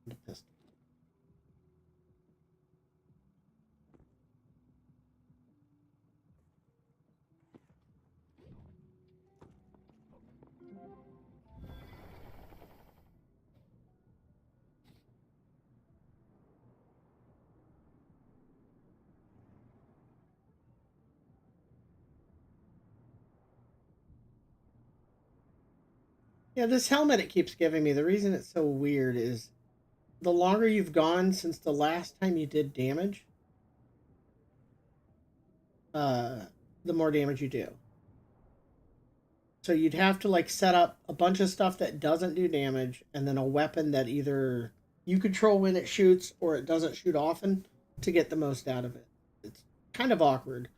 And a pistol. Yeah, this helmet it keeps giving me, the reason it's so weird is the longer you've gone since the last time you did damage, the more damage you do. So you'd have to like set up a bunch of stuff that doesn't do damage, and then a weapon that either you control when it shoots or it doesn't shoot often to get the most out of it. It's kind of awkward.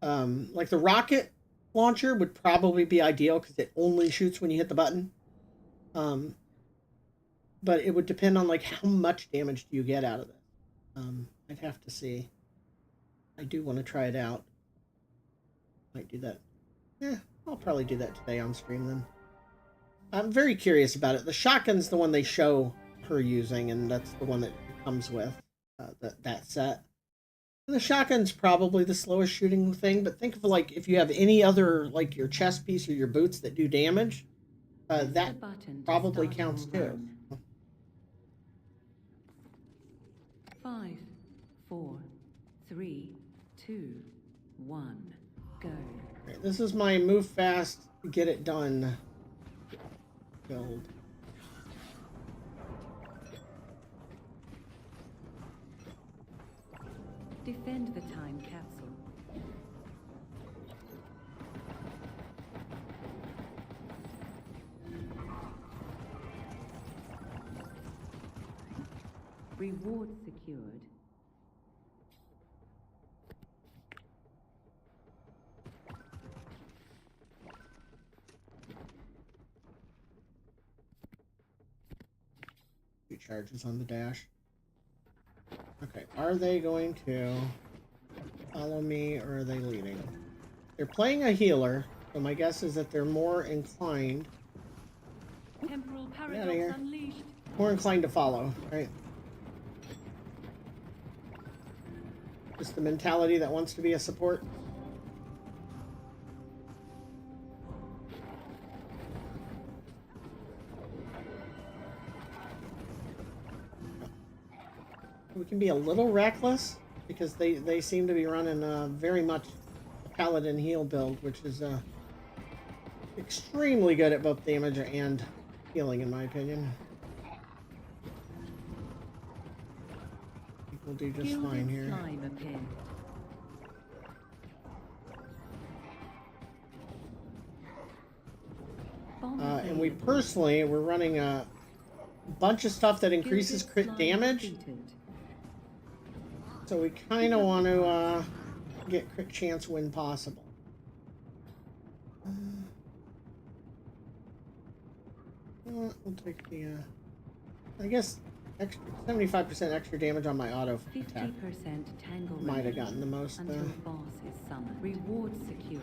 Like the rocket launcher would probably be ideal because it only shoots when you hit the button. But it would depend on like how much damage do you get out of it. I'd have to see. I do want to try it out. Might do that. Yeah, I'll probably do that today on stream then. I'm very curious about it. The shotgun's the one they show her using, and that's the one that comes with that set. And the shotgun's probably the slowest shooting thing, but think of like if you have any other, like your chest piece or your boots that do damage, that probably counts too. 5, 4, 3, 2, 1, go. Right, this is my move fast, get it done build. Defend the time capsule. Reward secured. Two charges on the dash. Okay, are they going to follow me or are they leading? They're playing a healer, so my guess is that they're more inclined. Temporal Get outta paradox here. unleashed. More inclined to follow, right? Just the mentality that wants to be a support. We can be a little reckless because they seem to be running very much a paladin heal build, which is extremely good at both damage and healing, in my opinion. I think we'll do just Gilded fine here. slime appear. Bomb And we available. personally, we're running a bunch of stuff that increases Gilded crit slime damage. defeated. So we kind of want to get crit chance when possible. We'll take the, I guess, extra 75% extra damage on my auto attack. 50% tangle Might have remaining gotten the most. until boss is summoned. Reward secured.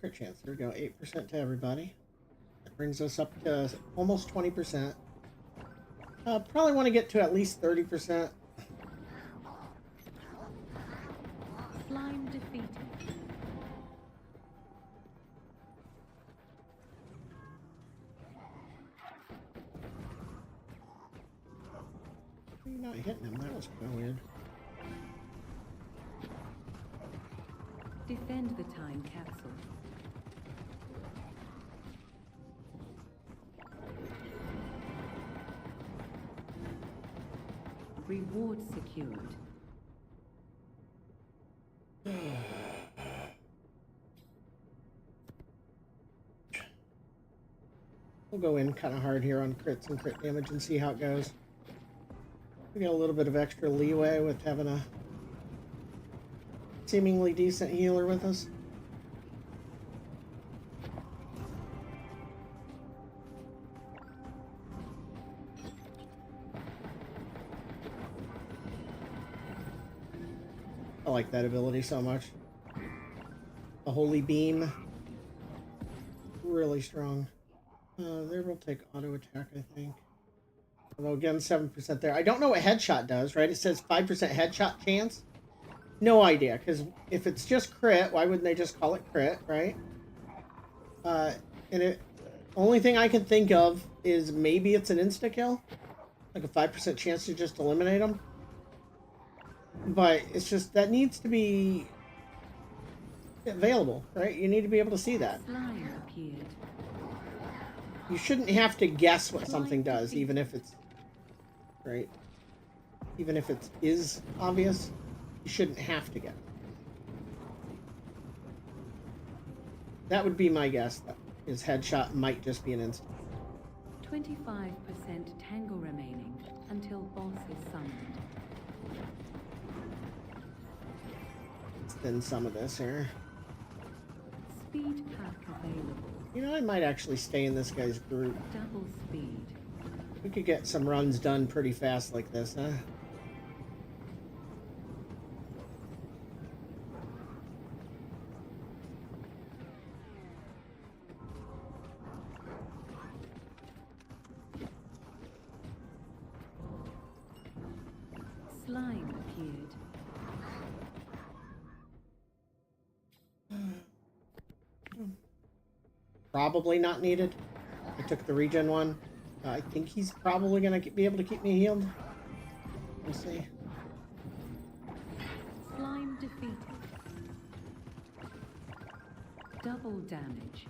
Crit chance. There we go. 8% to everybody. That brings us up to almost 20%. Probably want to get to at least 30%. Slime defeated. You're not hitting him. That was kind of weird. Defend the time capsule. Reward secured. We'll go in kind of hard here on crits and crit damage and see how it goes. We got a little bit of extra leeway with having a seemingly decent healer with us. I like that ability so much. The Holy Beam. Really strong. There we'll take auto attack, I think. Although again, 7% there. I don't know what headshot does, right? It says 5% headshot chance. No idea, because if it's just crit, why wouldn't they just call it crit, right? And it only thing I can think of is maybe it's an insta-kill. Like a 5% chance to just eliminate them. But it's just, that needs to be available, right? You need to be able to see that. Slime appeared. You shouldn't have to guess what something does, even if it's right. Even if it is obvious, you shouldn't have to guess. That would be my guess. Though, his headshot might just be an instant. 25% tangle remaining until boss is summoned. Let's thin some of this here. Speed pack available. You know, I might actually stay in this guy's group. Double speed. We could get some runs done pretty fast like this, huh? Slime appeared. Probably not needed. I took the regen one. I think he's probably going to be able to keep me healed. We'll see. Slime defeated. Double damage.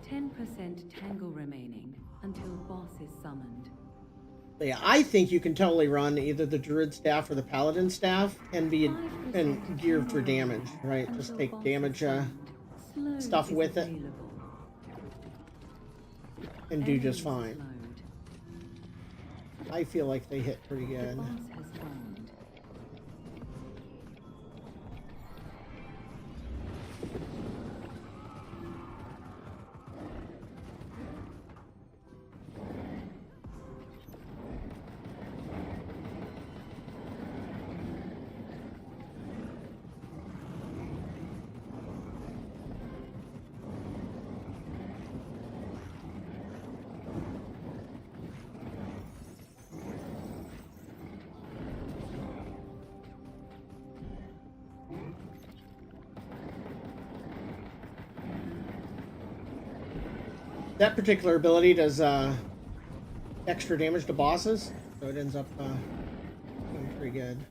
10% tangle remaining until boss is summoned. Yeah, I think you can totally run either the druid staff or the paladin staff and be geared for damage, right? Just take damage stuff with it and do just fine. I feel like they hit pretty good. That particular ability does extra damage to bosses, so it ends up doing pretty good.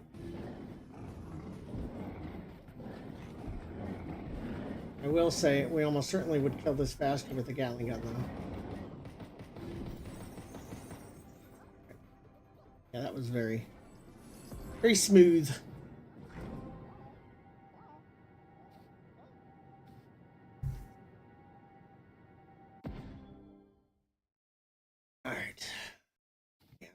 I will say we almost certainly would kill this faster with the Gatling gun, though. Yeah, that was very smooth. All right. Yeah.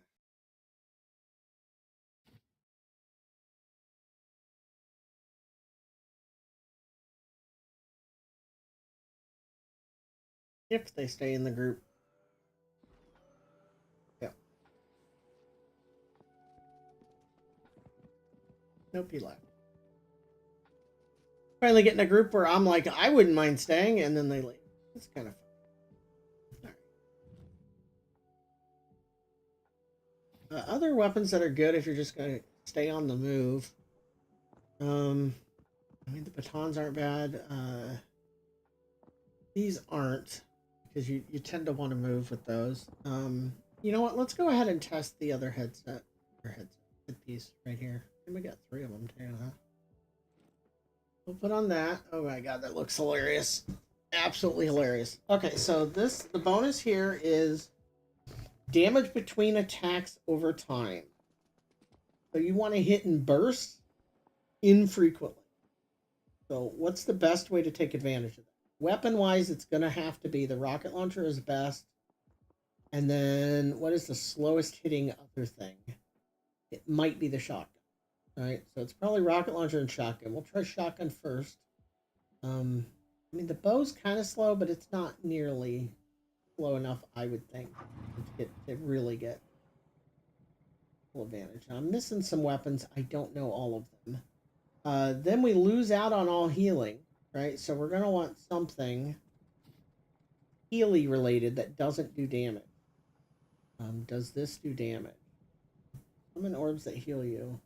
If they stay in the group. Yep. Nope, he left. Finally getting a group where I'm like, I wouldn't mind staying, and then they leave. It's kind of fun. Other weapons that are good if you're just going to stay on the move. I mean, the batons aren't bad. These aren't, because you tend to want to move with those. You know what? Let's go ahead and test the other headset. Or headpiece right here. And we got 3 of them too, huh? We'll put on that. Oh my god, that looks hilarious. Absolutely hilarious. Okay, so the bonus here is damage between attacks over time. So you want to hit in bursts infrequently. So what's the best way to take advantage of that? Weapon-wise, it's going to have to be the rocket launcher is best. And then what is the slowest hitting other thing? It might be the shotgun. All right, so it's probably rocket launcher and shotgun. We'll try shotgun first. I mean, the bow's kind of slow, but it's not nearly slow enough, I would think, to really get full advantage. Now, I'm missing some weapons. I don't know all of them. Then we lose out on all healing, right? So we're going to want something healy related that doesn't do damage. Does this do damage? Summon orbs that heal you.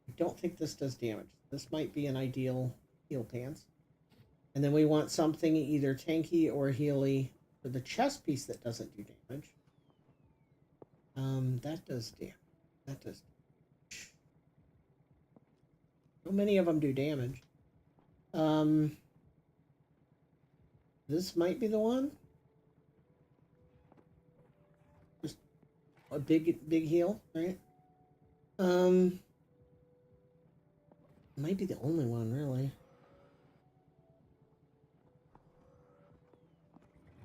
I don't think this does damage. This might be an ideal heal pants. And then we want something either tanky or healy for the chest piece that doesn't do damage. That does damage. That does damage. So many of them do damage. This might be the one. Just a big heal, right? Might be the only one, really.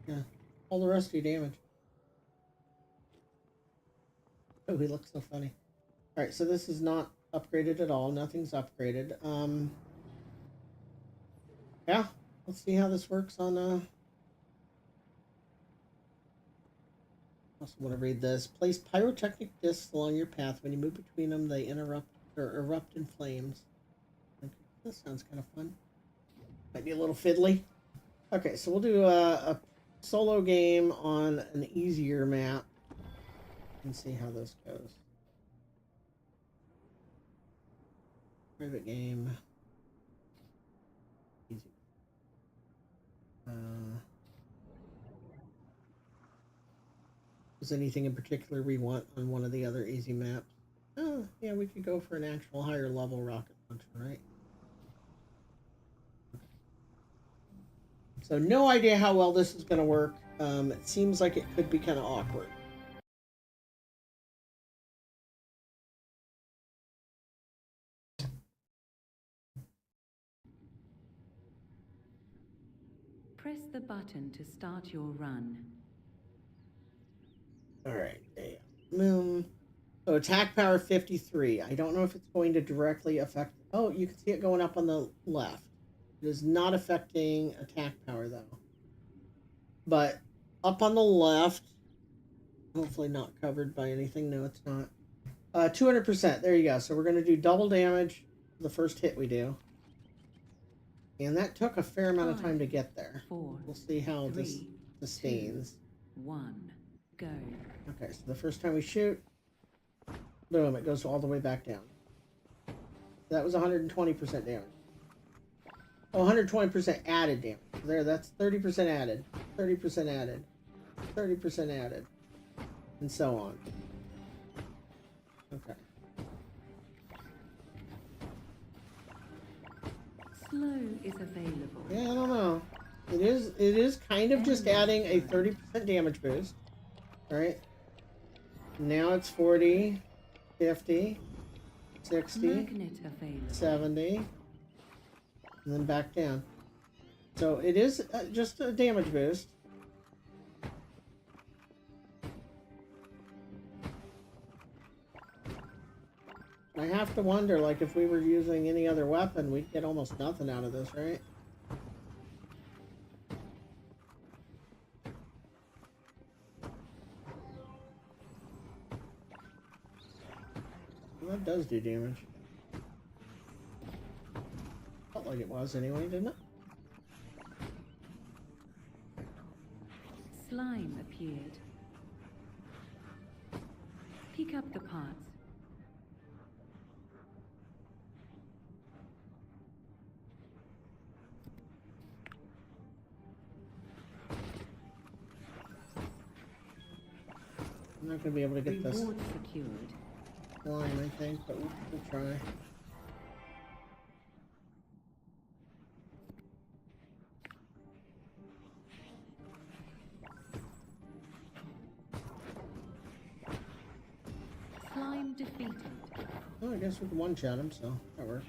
Yeah. All the rest do damage. Oh, he looks so funny. Alright, so this is not upgraded at all. Nothing's upgraded. Yeah. Let's see how this works on, I also want to read this. Place pyrotechnic discs along your path. When you move between them, they interrupt or erupt in flames. Okay, that sounds kind of fun. Might be a little fiddly. Okay, so we'll do a solo game on an easier map and see how this goes. Private game. Easy. Is anything in particular we want on one of the other easy maps? Oh, yeah, we could go for an actual higher level rocket launcher, right? So no idea how well this is going to work. It seems like it could be kind of awkward. Press the button to start your run. Alright, so attack power 53. I don't know if it's going to directly affect... Oh, you can see it going up on the left. It is not affecting attack power, though. But up on the left, hopefully not covered by anything. No, it's not. 200%. There you go. So we're going to do double damage the first hit we do. And that took a fair amount of time to get there. We'll see how this sustains. 2, 1, go. Okay, so the first time we shoot, boom, it goes all the way back down. That was 120% damage. Oh, 120% added damage. There, that's 30% added, 30% added, 30% added, and so on. Okay. Slow is available. Yeah, I don't know. It is kind of just adding a 30% damage boost. Alright. Now it's 40, 50, 60, 70, and then back down. So it is just a damage boost. I have to wonder, like, if we were using any other weapon, we'd get almost nothing out of this, right? Well, that does do damage. Felt like it was anyway, didn't it? Slime appeared. Pick up the parts. I'm not going to be able to get this Reward secured. line, I think, but we'll try. Slime defeated. Oh, I guess we can one-shot him, so that works.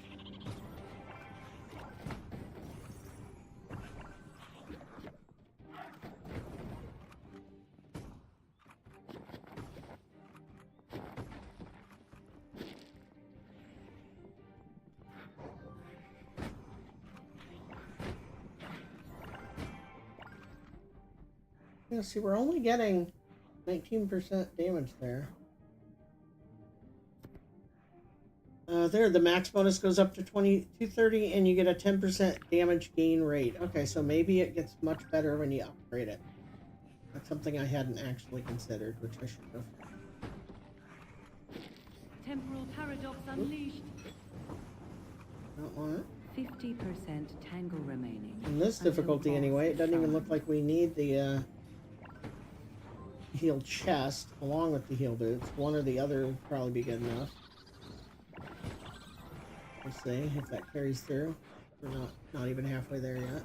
Yeah, see, we're only getting 19% damage there. There, the max bonus goes up to 230, and you get a 10% damage gain rate. Okay, so maybe it gets much better when you upgrade it. That's something I hadn't actually considered, which I should have. Temporal paradox unleashed. Don't want it. 50% tangle remaining. In this difficulty, anyway, it doesn't even look like we need the healed chest along with the heal boots. One or the other would probably be good enough. We'll see if that carries through. We're not even halfway there yet.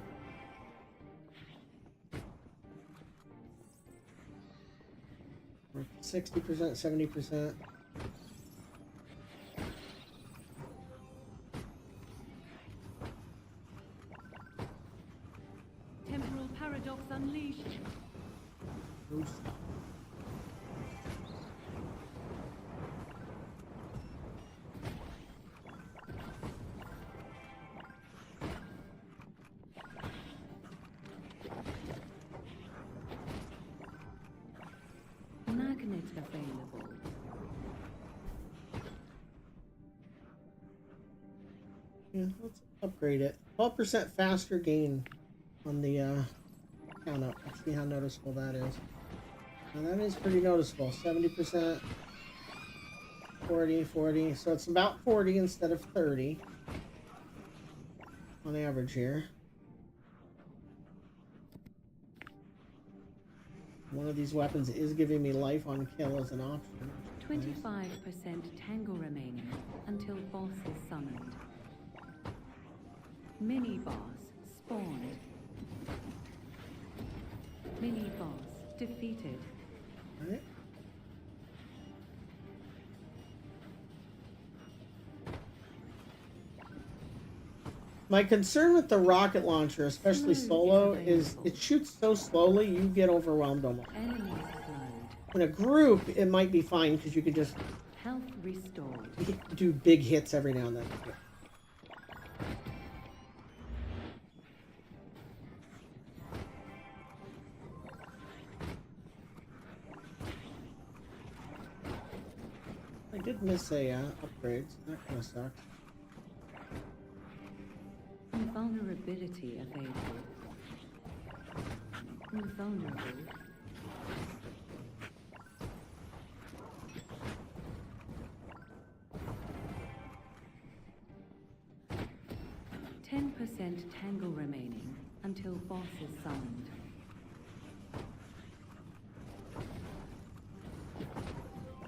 60%, 70%. Temporal paradox unleashed. Oops. Magnet available. Yeah, let's upgrade it. 12% faster gain on the count up. Let's see how noticeable that is. Now that is pretty noticeable. 70%, 40, 40. So it's about 40 instead of 30 on average here. One of these weapons is giving me life on kill as an option. 25% tangle remaining until boss is summoned. Mini boss spawned. Mini boss defeated. Alright. My concern with the rocket launcher, especially solo, is it shoots so slowly you get overwhelmed almost. Enemies slowed. In a group, it might be fine because you could just Health restored. do big hits every now and then. I did miss a upgrade, so that kind of sucks. Invulnerability available. Invulnerable. %10 tangle remaining until boss is summoned.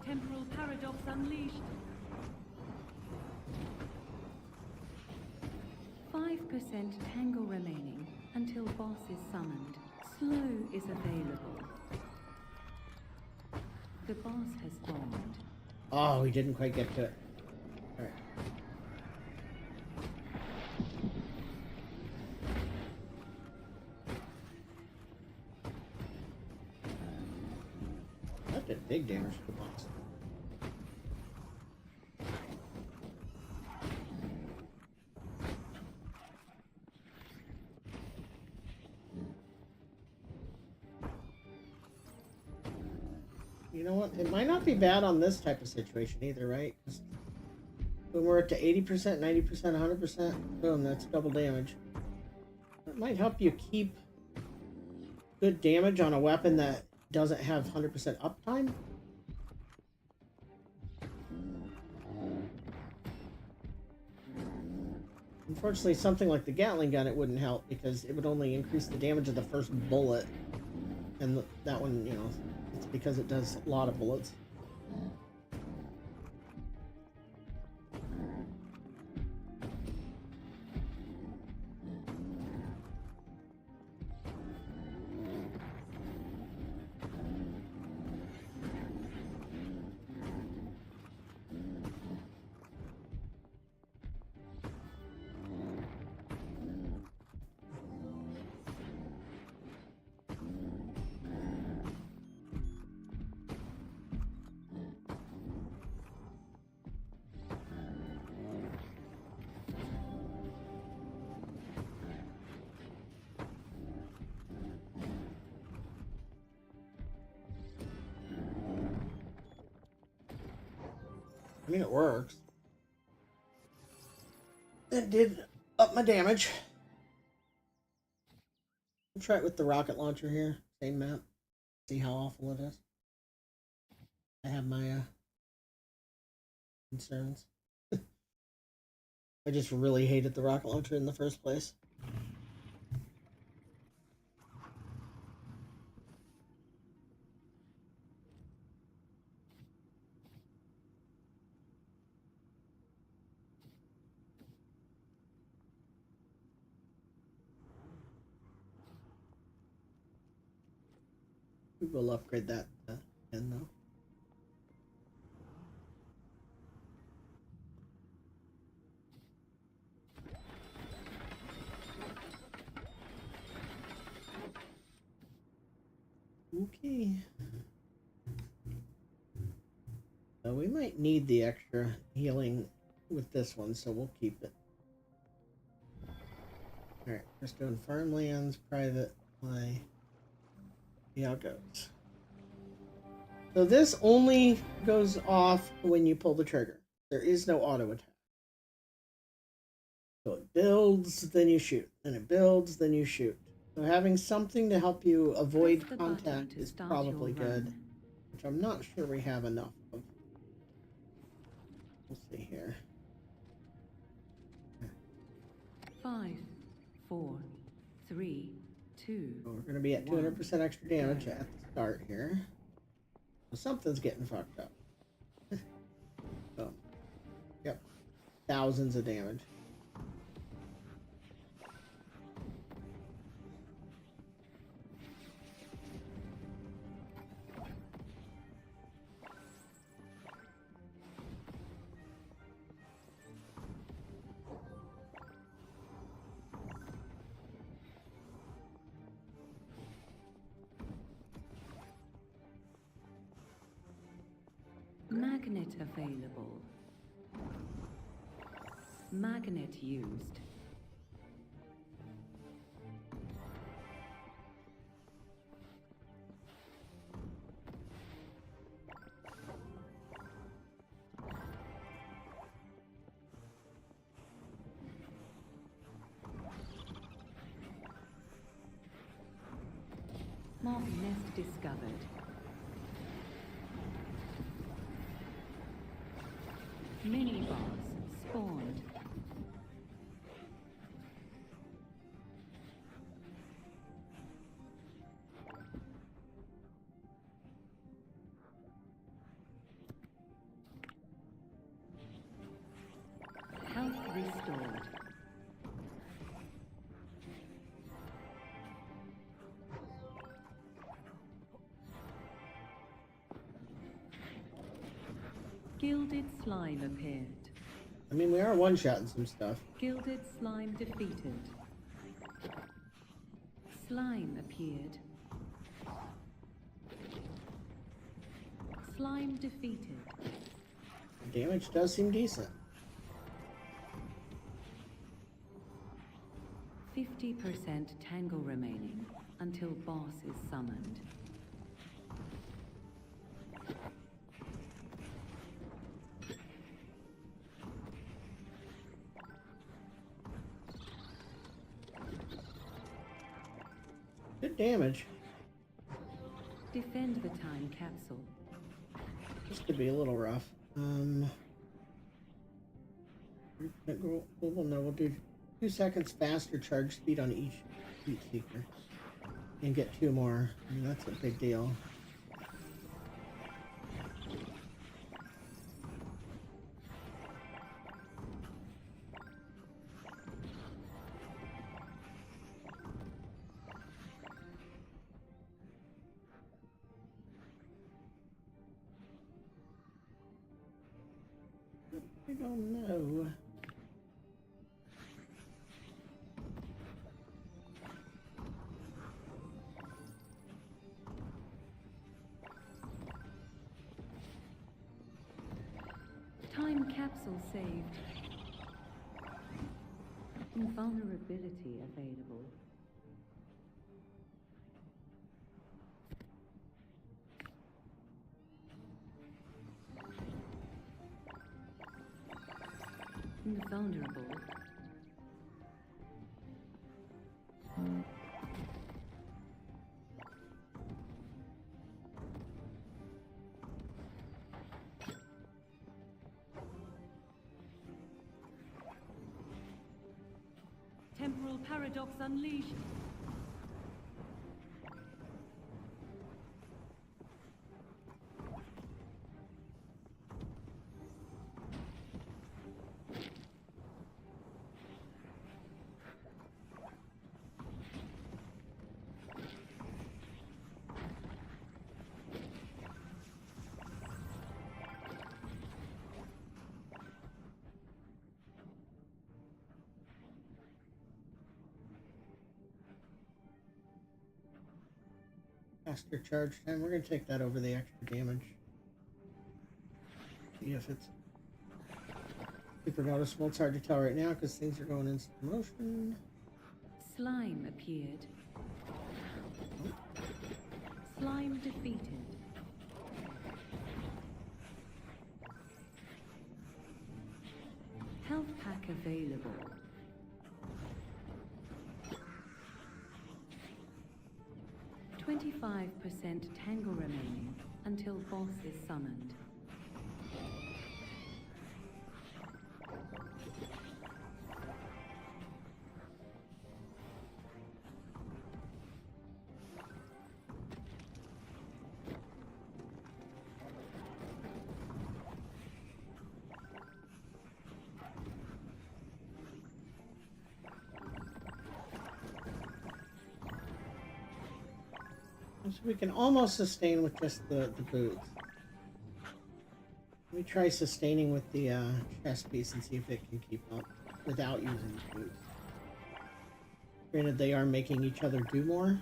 Temporal paradox unleashed. 5% tangle remaining until boss is summoned. Slow is available. The boss has spawned. Oh, we didn't quite get to it. Alright. That did big damage to the boss. You know what? It might not be bad on this type of situation either, right? 'Cause when we're up to 80%, 90%, 100%, boom, that's double damage. That might help you keep good damage on a weapon that doesn't have 100% uptime. Unfortunately, something like the Gatling gun, it wouldn't help because it would only increase the damage of the first bullet. And that one, you know, it's because it does a lot of bullets. I mean, it works. It did up my damage. I'll try it with the rocket launcher here. Same map. See how awful it is. I have my concerns. I just really hated the rocket launcher in the first place. We will upgrade that 10 though. Okay. We might need the extra healing with this one, so we'll keep it. Alright, just doing farmlands, private, play. See how it goes. So this only goes off when you pull the trigger. There is no auto attack. So it builds, then you shoot. Then it builds, then you shoot. So having something to help you avoid contact is probably good. Which I'm not sure we have enough of. We'll see here. 5, 4, 3, 2. So we're going to be at 200% extra damage at the start here. So something's getting fucked up. So, yep. Thousands of damage. Magnet available. Magnet used. Mob nest discovered. Mini-boss spawned. Health restored. Gilded slime appeared. I mean, we are one-shotting some stuff. Gilded slime defeated. Slime appeared. Slime defeated. The damage does seem decent. 50% tangle remaining until boss is summoned. Good damage. Defend the time capsule. This could be a little rough. We'll do 2 seconds faster charge speed on each heat seeker. And get 2 more. I mean, that's a big deal. I don't know. Time capsule saved. Invulnerability available. Invulnerable. Temporal paradox unleashed. Faster charge time. We're gonna take that over the extra damage. See if it's super noticeable. It's hard to tell right now because things are going in slow motion. Slime appeared. Slime defeated. Health pack available. %25 tangle remaining until boss is summoned. So we can almost sustain with just the boots. Let me try sustaining with the chest piece and see if it can keep up without using the boots. Granted, they are making each other do more.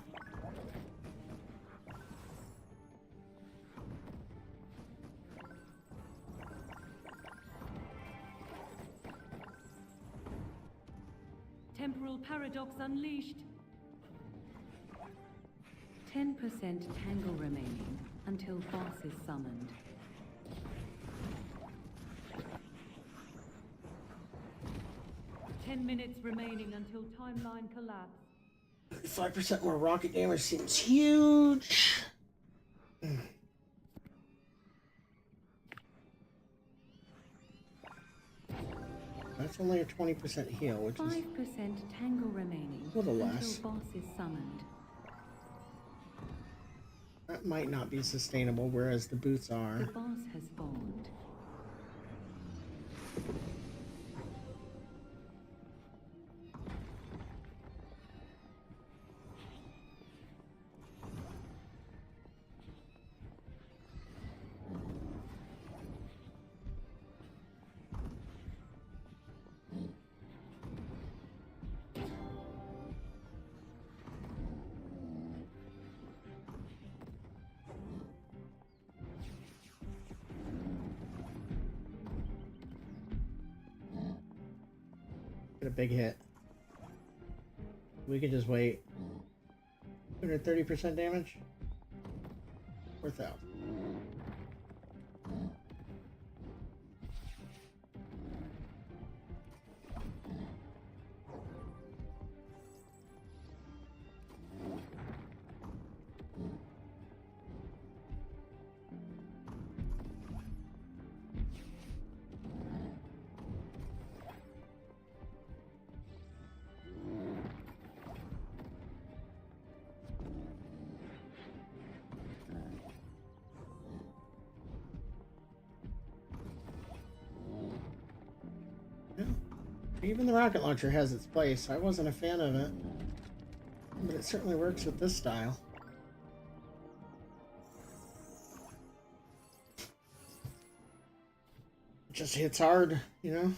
Temporal paradox unleashed. 10% tangle remaining until boss is summoned. Ten minutes remaining until timeline collapse. 5% more rocket damage seems huge. That's only a 20% heal, which 5% is tangle remaining a little until less. boss is summoned. That might not be sustainable, whereas the boots are. The boss has spawned. Get a big hit. We can just wait. 230% damage? 4,000. Even the rocket launcher has its place. I wasn't a fan of it, but it certainly works with this style. It just hits hard, you know?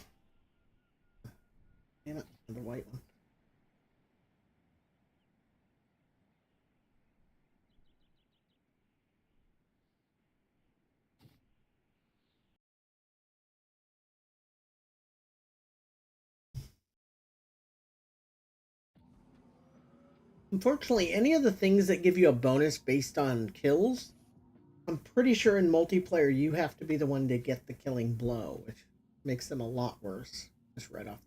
Damn it, the white one. Unfortunately, any of the things that give you a bonus based on kills, I'm pretty sure in multiplayer you have to be the one to get the killing blow, which makes them a lot worse. Just right off.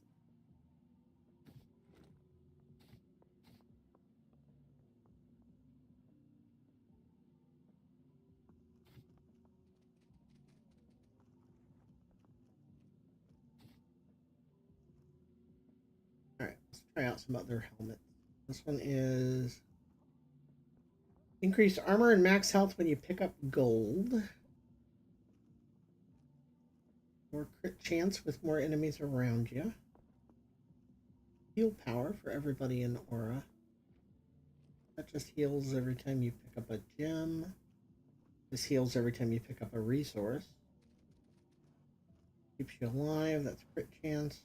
Alright, let's try out some other helmets. This one is increased armor and max health when you pick up gold. More crit chance with more enemies around you. Heal power for everybody in aura. That just heals every time you pick up a gem. This heals every time you pick up a resource. Keeps you alive, that's crit chance.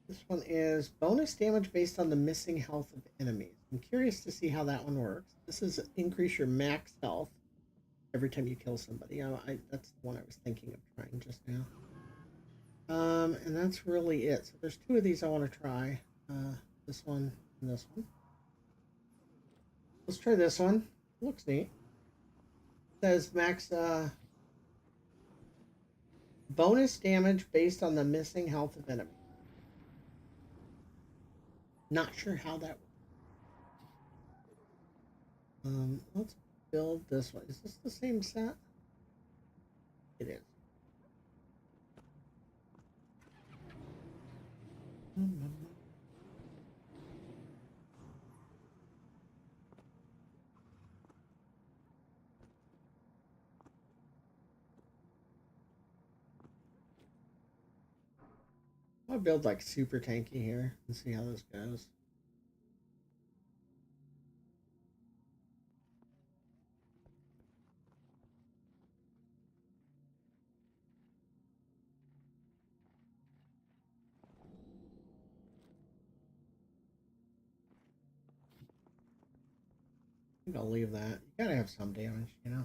This one is bonus damage based on the missing health of enemies. I'm curious to see how that one works. This is increase your max health every time you kill somebody. That's the one I was thinking of trying just now. And that's really it. So there's two of these I want to try. This one and this one. Let's try this one. Looks neat. It says max bonus damage based on the missing health of enemy. Not sure how that works. Let's build this one. Is this the same set? It is. I'll build like super tanky here and see how this goes. I think I'll leave that. You gotta have some damage, you know.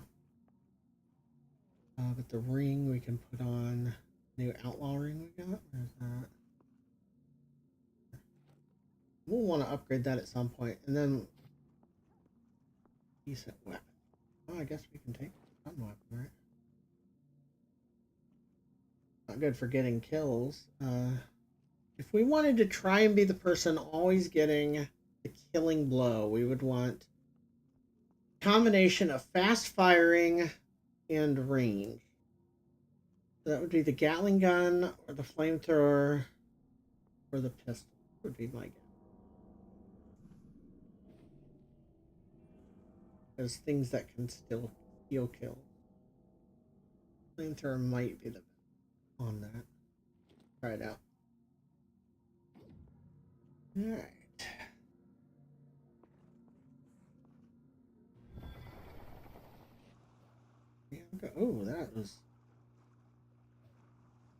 But the ring we can put on. New outlaw ring we got. Where's that? We'll want to upgrade that at some point, and then decent weapon. Oh, I guess we can take some weapon, right? Not good for getting kills. If we wanted to try and be the person always getting the killing blow, we would want a combination of fast firing and range. So that would be the Gatling gun, or the flamethrower, or the pistol, would be my guess. There's things that can still steal kills. Flamethrower might be the best on that. Try it out. Alright. Yeah, oh, that was...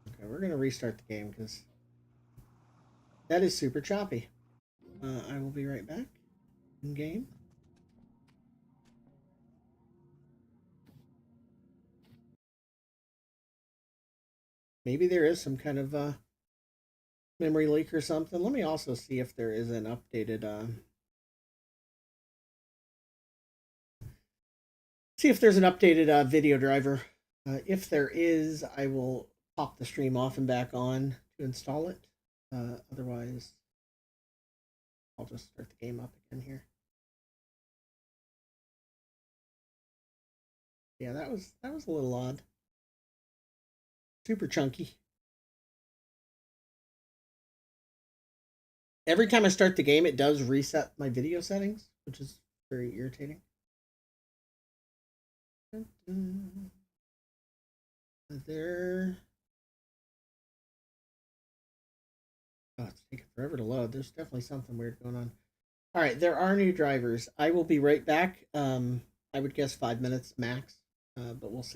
Okay, we're going to restart the game because that is super choppy. I will be right back in game. Maybe there is some kind of memory leak or something. Let me also see if there is an updated video driver. If there is, I will pop the stream off and back on to install it. Otherwise, I'll just start the game up again here. Yeah, that was a little odd. Super chunky. Every time I start the game, it does reset my video settings, which is very irritating. There. Oh, it's taking forever to load. There's definitely something weird going on. All right, there are new drivers. I will be right back. I would guess 5 minutes max, but we'll see.